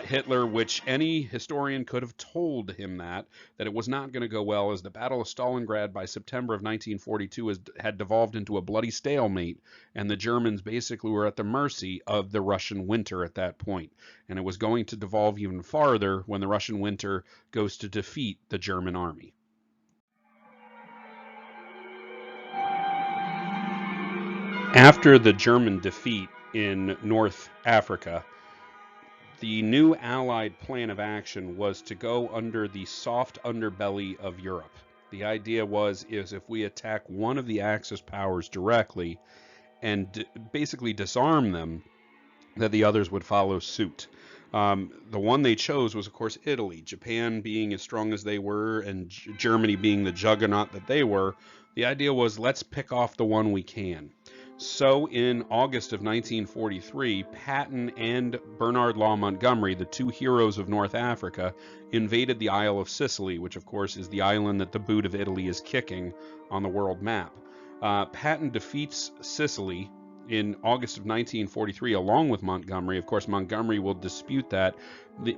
Hitler, which any historian could have told him that it was not going to go well, as the Battle of Stalingrad by September of 1942 had devolved into a bloody stalemate, and the Germans basically were at the mercy of the Russian winter at that point. And it was going to devolve even farther when the Russian winter goes to defeat the German army. After the German defeat in North Africa, the new Allied plan of action was to go under the soft underbelly of Europe. The idea is if we attack one of the Axis powers directly and basically disarm them, that the others would follow suit. The one they chose was, of course, Italy. Japan being as strong as they were, and Germany being the juggernaut that they were, the idea was, let's pick off the one we can. So in August of 1943, Patton and Bernard Law Montgomery, the two heroes of North Africa, invaded the Isle of Sicily, which of course is the island that the boot of Italy is kicking on the world map. Patton defeats Sicily in August of 1943 along with Montgomery. Of course, Montgomery will dispute that.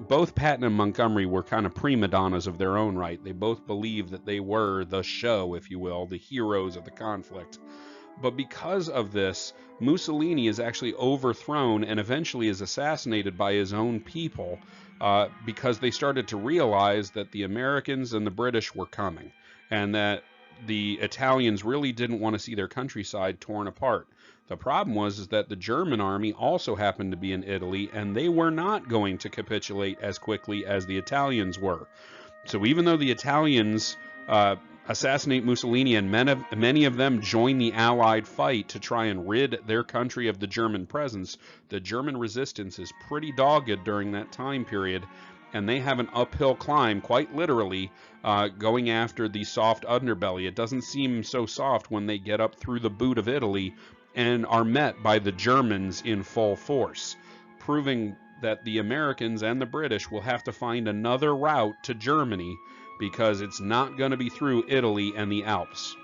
Both Patton and Montgomery were kind of prima donnas of their own right. They both believed that they were the show, if you will, the heroes of the conflict. But because of this, Mussolini is actually overthrown and eventually is assassinated by his own people because they started to realize that the Americans and the British were coming, and that the Italians really didn't want to see their countryside torn apart. The problem was that the German army also happened to be in Italy, and they were not going to capitulate as quickly as the Italians were. So even though the Italians assassinate Mussolini, and many of them join the Allied fight to try and rid their country of the German presence, the German resistance is pretty dogged during that time period, and they have an uphill climb, quite literally, going after the soft underbelly. It doesn't seem so soft when they get up through the boot of Italy and are met by the Germans in full force, proving that the Americans and the British will have to find another route to Germany, because it's not going to be through Italy and the Alps.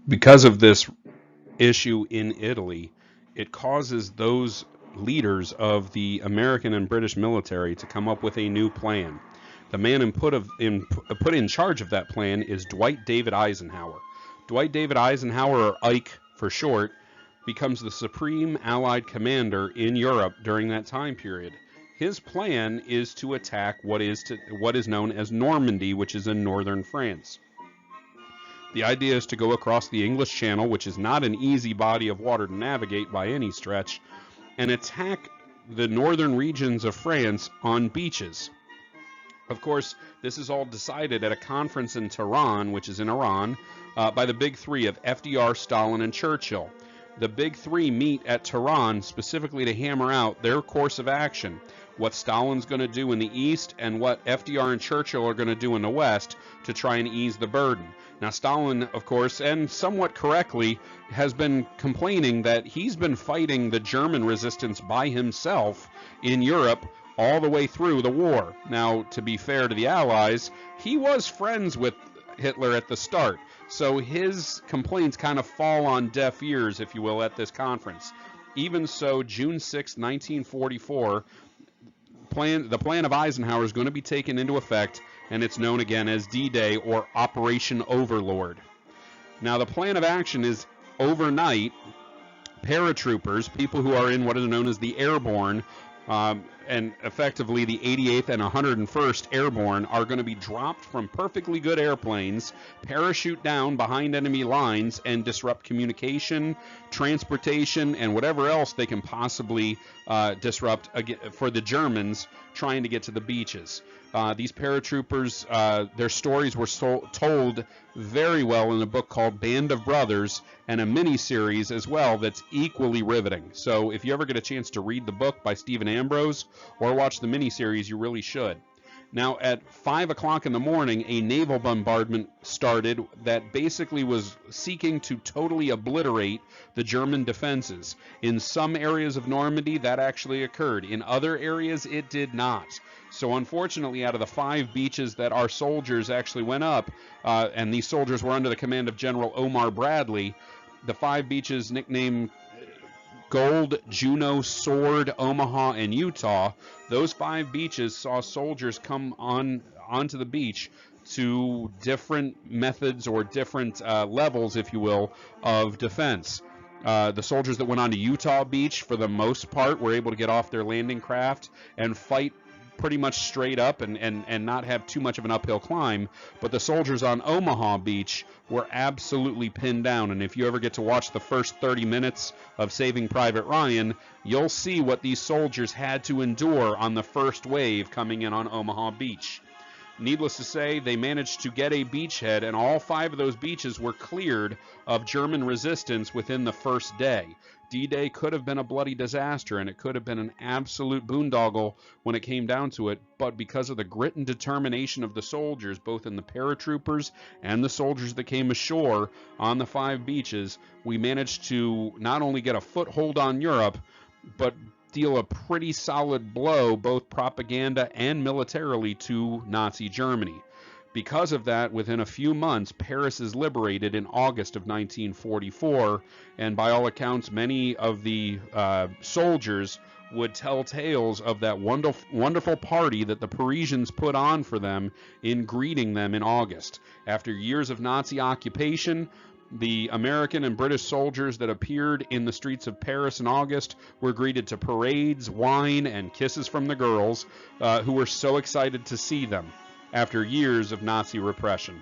Because of this issue in Italy, it causes those leaders of the American and British military to come up with a new plan. The man put in charge of that plan is Dwight David Eisenhower. Dwight David Eisenhower, or Ike for short, becomes the supreme Allied commander in Europe during that time period. His plan is to attack what is known as Normandy, which is in northern France. The idea is to go across the English Channel, which is not an easy body of water to navigate by any stretch, and attack the northern regions of France on beaches. Of course, this is all decided at a conference in Tehran, which is in Iran, by the big three of FDR, Stalin, and Churchill. The big three meet at Tehran specifically to hammer out their course of action, what Stalin's going to do in the East and what FDR and Churchill are going to do in the West to try and ease the burden. Now, Stalin, of course, and somewhat correctly, has been complaining that he's been fighting the German resistance by himself in Europe all the way through the war. Now, to be fair to the Allies, he was friends with Hitler at the start, so his complaints kind of fall on deaf ears, if you will, at this conference. Even so, June 6, 1944, the plan of Eisenhower is going to be taken into effect, and it's known again as D-Day or Operation Overlord. Now, the plan of action is overnight, paratroopers, people who are in what is known as the Airborne, and effectively the 88th and 101st Airborne, are going to be dropped from perfectly good airplanes, parachute down behind enemy lines, and disrupt communication, transportation, and whatever else they can possibly disrupt for the Germans trying to get to the beaches. These paratroopers, their stories were told very well in a book called Band of Brothers, and a mini-series as well that's equally riveting. So if you ever get a chance to read the book by Stephen Ambrose or watch the mini-series, you really should. Now, at 5 o'clock in the morning, a naval bombardment started that basically was seeking to totally obliterate the German defenses. In some areas of Normandy, that actually occurred. In other areas, it did not. So unfortunately, out of the 5 beaches that our soldiers actually went up, and these soldiers were under the command of General Omar Bradley, the 5 beaches nicknamed Gold, Juno, Sword, Omaha, and Utah, those 5 beaches saw soldiers come onto the beach to different methods or different levels, if you will, of defense. The soldiers that went onto Utah Beach, for the most part, were able to get off their landing craft and fight pretty much straight up and not have too much of an uphill climb. But the soldiers on Omaha Beach were absolutely pinned down, and if you ever get to watch the first 30 minutes of Saving Private Ryan, you'll see what these soldiers had to endure on the first wave coming in on Omaha Beach. Needless to say, they managed to get a beachhead, and all 5 of those beaches were cleared of German resistance within the first day. D-Day could have been a bloody disaster, and it could have been an absolute boondoggle when it came down to it, but because of the grit and determination of the soldiers, both in the paratroopers and the soldiers that came ashore on the 5 beaches, we managed to not only get a foothold on Europe, but deal a pretty solid blow, both propaganda and militarily, to Nazi Germany. Because of that, within a few months, Paris is liberated in August of 1944, and by all accounts, many of the soldiers would tell tales of that wonderful party that the Parisians put on for them in greeting them in August. After years of Nazi occupation, the American and British soldiers that appeared in the streets of Paris in August were greeted to parades, wine, and kisses from the girls, who were so excited to see them after years of Nazi repression.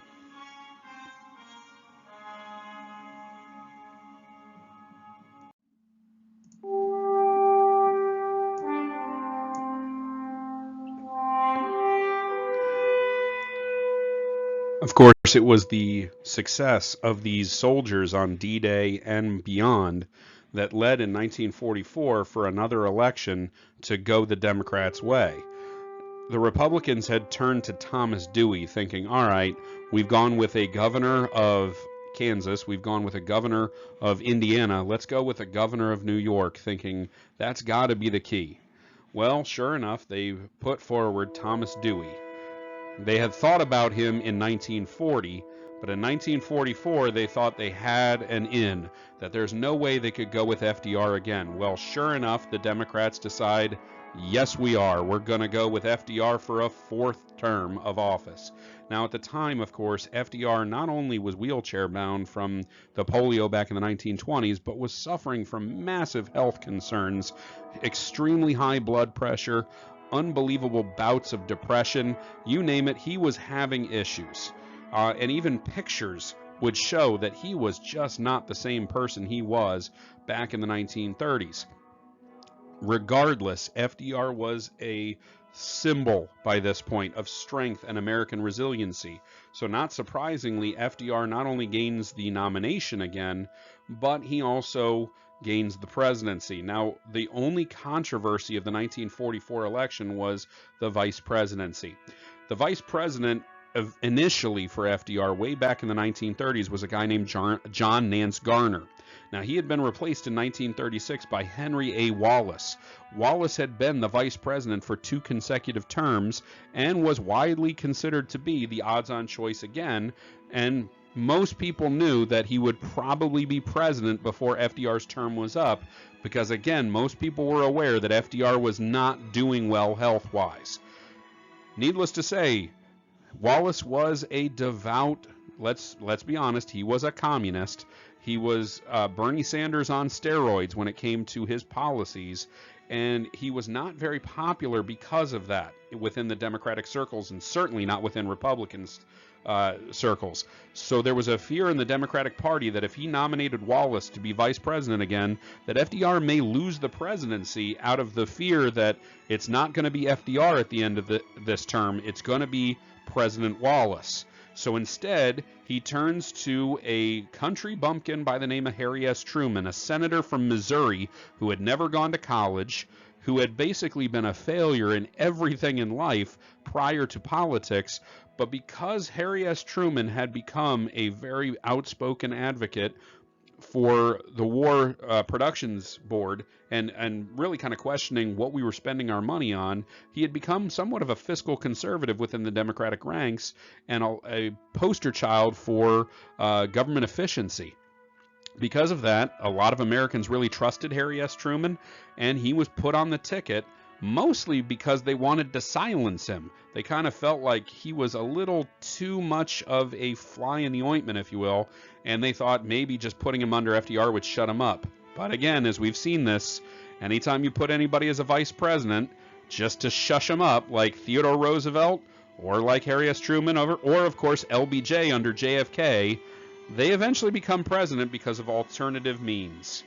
Of course, it was the success of these soldiers on D-Day and beyond that led in 1944 for another election to go the Democrats' way. The Republicans had turned to Thomas Dewey, thinking, all right, we've gone with a governor of Kansas, we've gone with a governor of Indiana, let's go with a governor of New York, thinking that's got to be the key. Well, sure enough, they put forward Thomas Dewey. They had thought about him in 1940, but in 1944 they thought they had an in, that there's no way they could go with FDR again. Well, sure enough, the Democrats decide, yes, we are. We're going to go with FDR for a 4th term of office. Now, at the time, of course, FDR not only was wheelchair bound from the polio back in the 1920s, but was suffering from massive health concerns, extremely high blood pressure, unbelievable bouts of depression, you name it, he was having issues. And even pictures would show that he was just not the same person he was back in the 1930s. Regardless, FDR was a symbol by this point of strength and American resiliency. So not surprisingly, FDR not only gains the nomination again, but he also gains the presidency. Now, the only controversy of the 1944 election was the vice presidency. The vice president initially for FDR way back in the 1930s was a guy named John Nance Garner. Now, he had been replaced in 1936 by Henry A. Wallace. Wallace had been the vice president for 2 consecutive terms and was widely considered to be the odds-on choice again, and most people knew that he would probably be president before FDR's term was up because, again, most people were aware that FDR was not doing well health-wise. Needless to say, Wallace was a devout, let's be honest, he was a communist. He was Bernie Sanders on steroids when it came to his policies, and he was not very popular because of that within the Democratic circles, and certainly not within Republican circles. So there was a fear in the Democratic Party that if he nominated Wallace to be vice president again, that FDR may lose the presidency out of the fear that it's not going to be FDR at the end of this term, it's going to be President Wallace. So instead, he turns to a country bumpkin by the name of Harry S. Truman, a senator from Missouri who had never gone to college, who had basically been a failure in everything in life prior to politics. But because Harry S. Truman had become a very outspoken advocate for the War Productions Board and really kind of questioning what we were spending our money on, he had become somewhat of a fiscal conservative within the Democratic ranks and a poster child for government efficiency. Because of that, a lot of Americans really trusted Harry S. Truman, and he was put on the ticket mostly because they wanted to silence him. They kind of felt like he was a little too much of a fly in the ointment, if you will, and they thought maybe just putting him under FDR would shut him up. But again, as we've seen this, anytime you put anybody as a vice president just to shush him up, like Theodore Roosevelt or like Harry S. Truman, or of course LBJ under JFK, they eventually become president because of alternative means.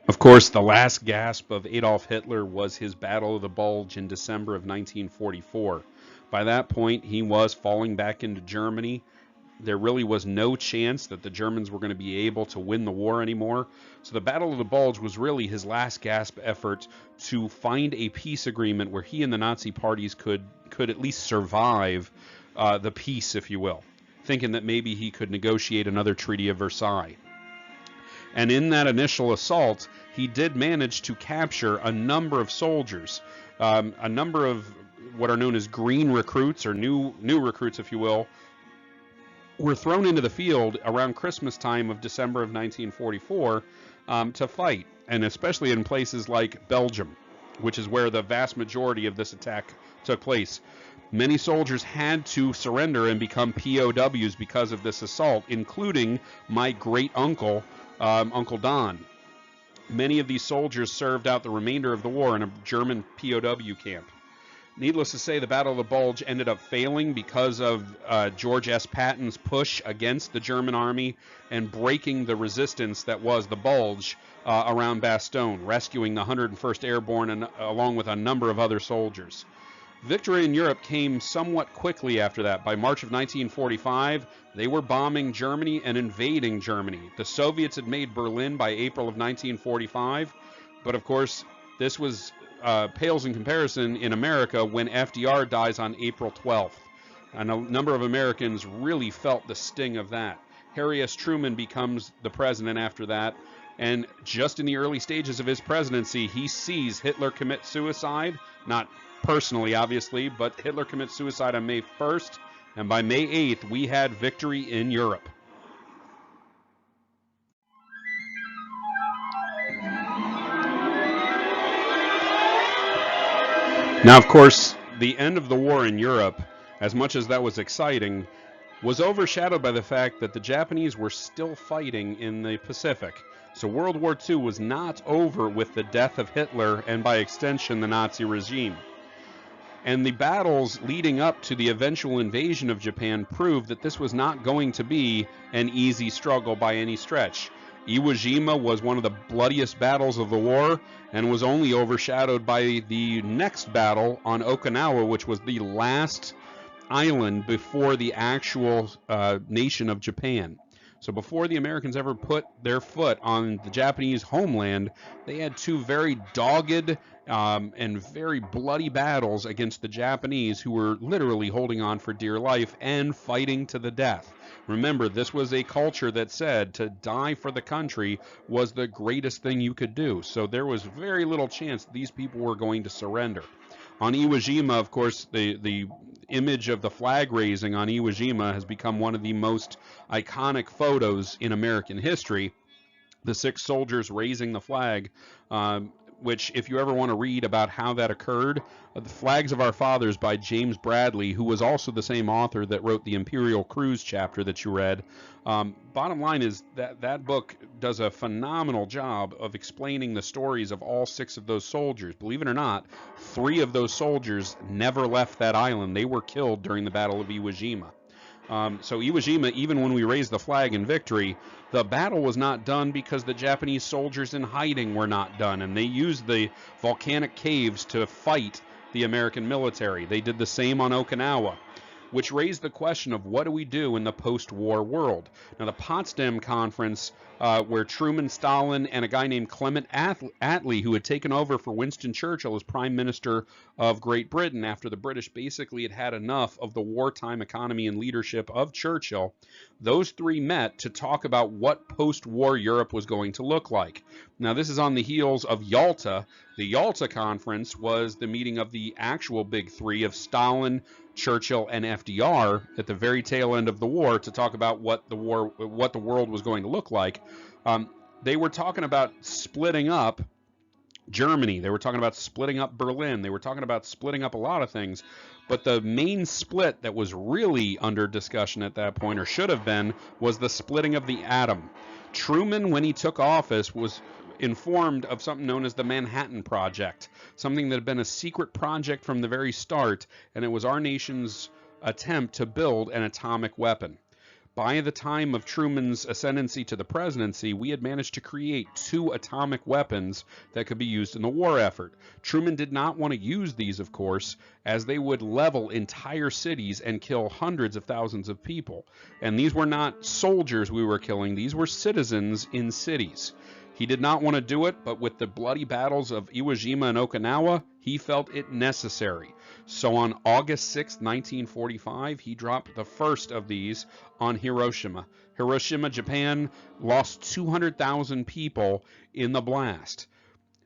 Of course, the last gasp of Adolf Hitler was his Battle of the Bulge in December of 1944. By that point, he was falling back into Germany. There really was no chance that the Germans were going to be able to win the war anymore. So the Battle of the Bulge was really his last gasp effort to find a peace agreement where he and the Nazi parties could at least survive the peace, if you will, thinking that maybe he could negotiate another Treaty of Versailles. And in that initial assault, he did manage to capture a number of soldiers, a number of what are known as green recruits, or new recruits, if you will, were thrown into the field around Christmas time of December of 1944 to fight, and especially in places like Belgium, which is where the vast majority of this attack took place. Many soldiers had to surrender and become POWs because of this assault, including my great-uncle, Uncle Don. Many of these soldiers served out the remainder of the war in a German POW camp. Needless to say, the Battle of the Bulge ended up failing because of George S. Patton's push against the German army and breaking the resistance that was the Bulge around Bastogne, rescuing the 101st Airborne and, along with a number of other soldiers. Victory in Europe came somewhat quickly after that. By March of 1945, they were bombing Germany and invading Germany. The Soviets had made Berlin by April of 1945, but of course, this was pales in comparison in America when FDR dies on April 12th. And a number of Americans really felt the sting of that. Harry S. Truman becomes the president after that, and just in the early stages of his presidency, he sees Hitler commit suicide, not personally, obviously, but Hitler commits suicide on May 1st, and by May 8th, we had victory in Europe. Now, of course, the end of the war in Europe, as much as that was exciting, was overshadowed by the fact that the Japanese were still fighting in the Pacific. So World War II was not over with the death of Hitler and, by extension, the Nazi regime. And the battles leading up to the eventual invasion of Japan proved that this was not going to be an easy struggle by any stretch. Iwo Jima was one of the bloodiest battles of the war and was only overshadowed by the next battle on Okinawa, which was the last island before the actual nation of Japan. So before the Americans ever put their foot on the Japanese homeland, they had two very dogged and very bloody battles against the Japanese, who were literally holding on for dear life and fighting to the death. Remember, this was a culture that said to die for the country was the greatest thing you could do. So there was very little chance these people were going to surrender. On Iwo Jima, of course, the image of the flag raising on Iwo Jima has become one of the most iconic photos in American history. The 6 soldiers raising the flag, which, if you ever want to read about how that occurred, The Flags of Our Fathers by James Bradley, who was also the same author that wrote the Imperial Cruise chapter that you read. Bottom line is that book does a phenomenal job of explaining the stories of all 6 of those soldiers. Believe it or not, 3 of those soldiers never left that island. They were killed during the Battle of Iwo Jima. So Iwo Jima, even when we raised the flag in victory, the battle was not done because the Japanese soldiers in hiding were not done, and they used the volcanic caves to fight the American military. They did the same on Okinawa, which raised the question of what do we do in the post-war world. Now, the Potsdam Conference, where Truman, Stalin, and a guy named Clement Attlee, who had taken over for Winston Churchill as Prime Minister of Great Britain after the British basically had enough of the wartime economy and leadership of Churchill, those 3 met to talk about what post-war Europe was going to look like. Now, this is on the heels of Yalta. The Yalta Conference was the meeting of the actual big 3 of Stalin, Churchill, and FDR at the very tail end of the war to talk about what the world was going to look like. They were talking about splitting up Germany. They were talking about splitting up Berlin. They were talking about splitting up a lot of things. But the main split that was really under discussion at that point, or should have been, was the splitting of the atom. Truman, when he took office, was informed of something known as the Manhattan Project, something that had been a secret project from the very start, and it was our nation's attempt to build an atomic weapon. By the time of Truman's ascendancy to the presidency, we had managed to create 2 atomic weapons that could be used in the war effort. Truman did not want to use these, of course, as they would level entire cities and kill hundreds of thousands of people. And these were not soldiers we were killing, these were citizens in cities. He did not want to do it, but with the bloody battles of Iwo Jima and Okinawa, he felt it necessary. So on August 6, 1945, he dropped the first of these on Hiroshima. Hiroshima, Japan, lost 200,000 people in the blast.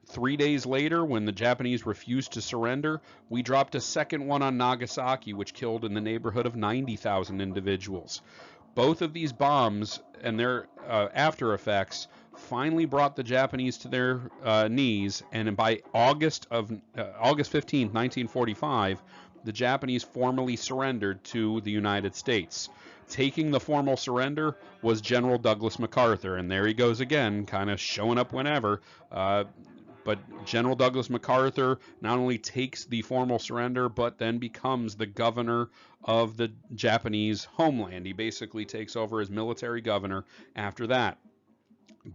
3 days later, when the Japanese refused to surrender, we dropped a second one on Nagasaki, which killed in the neighborhood of 90,000 individuals. Both of these bombs and their after effects finally brought the Japanese to their knees, and by August 15, 1945, the Japanese formally surrendered to the United States. Taking the formal surrender was General Douglas MacArthur, and there he goes again, kind of showing up whenever. But General Douglas MacArthur not only takes the formal surrender, but then becomes the governor of the Japanese homeland. He basically takes over as military governor after that.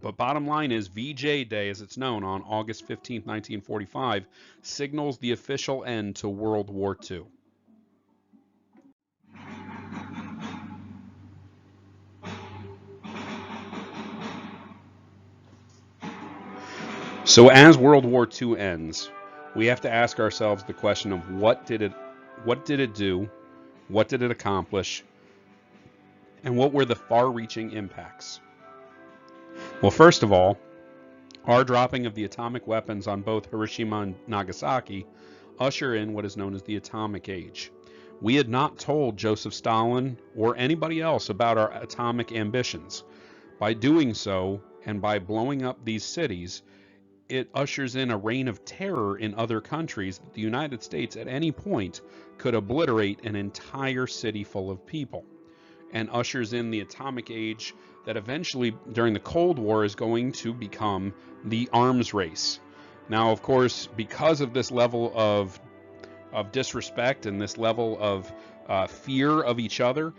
But bottom line is, VJ Day, as it's known, on August 15, 1945, signals the official end to World War II. So as World War II ends, we have to ask ourselves the question of what did it do, what did it accomplish, and what were the far-reaching impacts? Well, first of all, our dropping of the atomic weapons on both Hiroshima and Nagasaki usher in what is known as the Atomic Age. We had not told Joseph Stalin or anybody else about our atomic ambitions. By doing so, and by blowing up these cities, it ushers in a reign of terror in other countries that the United States at any point could obliterate an entire city full of people, and ushers in the atomic age that eventually, during the Cold War, is going to become the arms race. Now, of course, because of this level of disrespect and this level of fear of each other,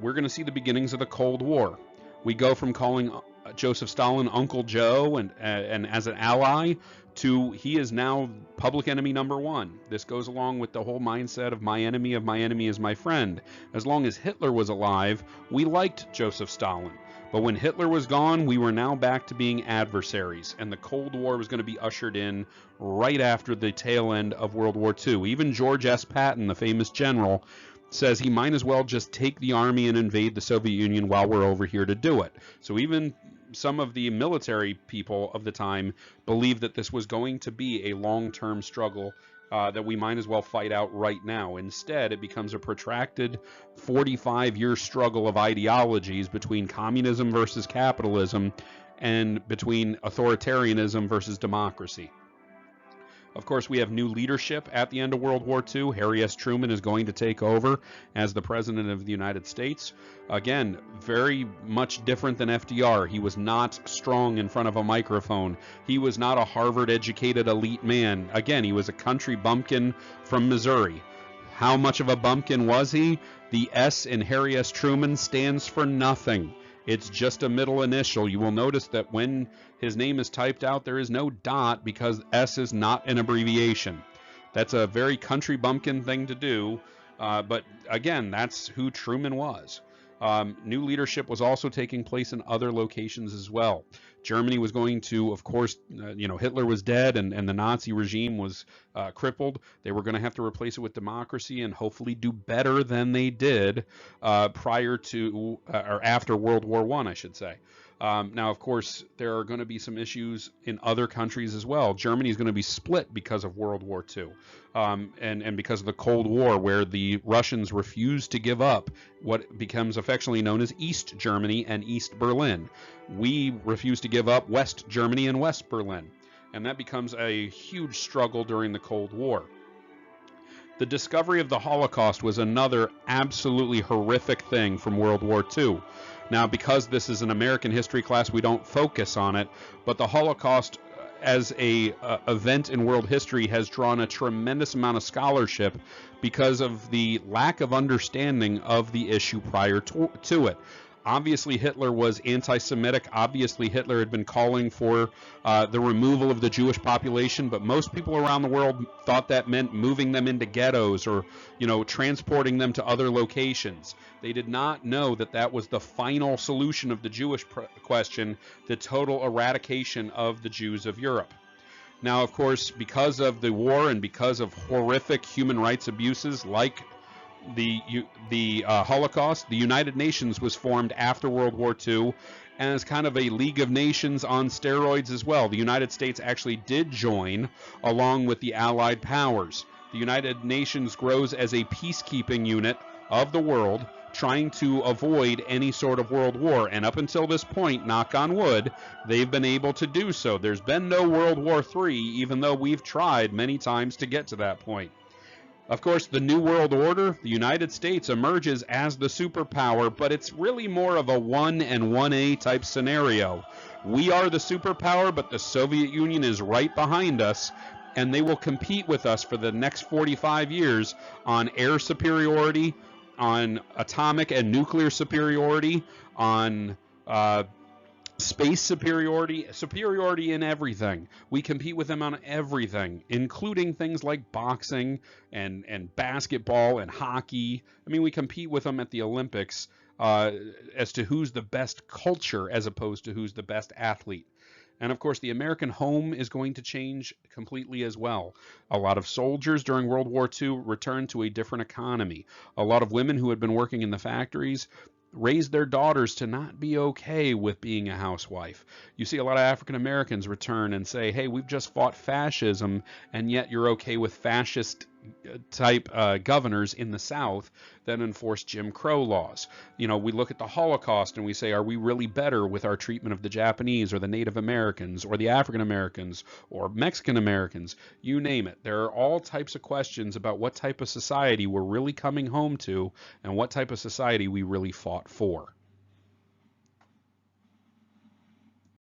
we're going to see the beginnings of the Cold War. We go from calling Joseph Stalin Uncle Joe and as an ally to he is now public enemy number one. This goes along with the whole mindset of my enemy is my friend. As long as Hitler was alive, we liked Joseph Stalin. But when Hitler was gone, we were now back to being adversaries, and the Cold War was going to be ushered in right after the tail end of World War II. Even George S. Patton, the famous general, says he might as well just take the army and invade the Soviet Union while we're over here to do it. So even some of the military people of the time believed that this was going to be a long-term struggle that we might as well fight out right now. Instead, it becomes a protracted 45-year struggle of ideologies between communism versus capitalism and between authoritarianism versus democracy. Of course, we have new leadership at the end of World War II. Harry S. Truman is going to take over as the President of the United States. Again, very much different than FDR. He was not strong in front of a microphone. He was not a Harvard-educated elite man. Again, he was a country bumpkin from Missouri. How much of a bumpkin was he? The S in Harry S. Truman stands for nothing. It's just a middle initial. You will notice that when his name is typed out, there is no dot because S is not an abbreviation. That's a very country bumpkin thing to do, but again, that's who Truman was. New leadership was also taking place in other locations as well. Germany was going to, of course, Hitler was dead and the Nazi regime was crippled. They were going to have to replace it with democracy and hopefully do better than they did prior to or after World War I, I should say. Now, of course, there are going to be some issues in other countries as well. Germany is going to be split because of World War II and because of the Cold War, where the Russians refused to give up what becomes affectionately known as East Germany and East Berlin. We refuse to give up West Germany and West Berlin. And that becomes a huge struggle during the Cold War. The discovery of the Holocaust was another absolutely horrific thing from World War II. Now, because this is an American history class, we don't focus on it, but the Holocaust as a event in world history has drawn a tremendous amount of scholarship because of the lack of understanding of the issue prior to it. Obviously, Hitler was anti-Semitic. Obviously, Hitler had been calling for the removal of the Jewish population, but most people around the world thought that meant moving them into ghettos or, transporting them to other locations. They did not know that that was the final solution of the Jewish question, the total eradication of the Jews of Europe. Now, of course, because of the war and because of horrific human rights abuses like the Holocaust, the United Nations was formed after World War II as kind of a League of Nations on steroids as well. The United States actually did join along with the Allied powers. The United Nations grows as a peacekeeping unit of the world, trying to avoid any sort of world war. And up until this point, knock on wood, they've been able to do so. There's been no World War III, even though we've tried many times to get to that point. Of course, the New World Order, the United States emerges as the superpower, but it's really more of a 1 and 1A type scenario. We are the superpower, but the Soviet Union is right behind us, and they will compete with us for the next 45 years on air superiority, on atomic and nuclear superiority, on space superiority in everything. We compete with them on everything, including things like boxing and basketball and hockey. I mean, we compete with them at the Olympics as to who's the best culture as opposed to who's the best athlete. And of course, the American home is going to change completely as well. A lot of soldiers during World War II returned to a different economy. A lot of women who had been working in the factories raised their daughters to not be okay with being a housewife. You see a lot of African Americans return and say, hey, we've just fought fascism, and yet you're okay with fascist type governors in the South that enforce Jim Crow laws. We look at the Holocaust and we say, are we really better with our treatment of the Japanese or the Native Americans or the African Americans or Mexican Americans? You name it. There are all types of questions about what type of society we're really coming home to and what type of society we really fought for.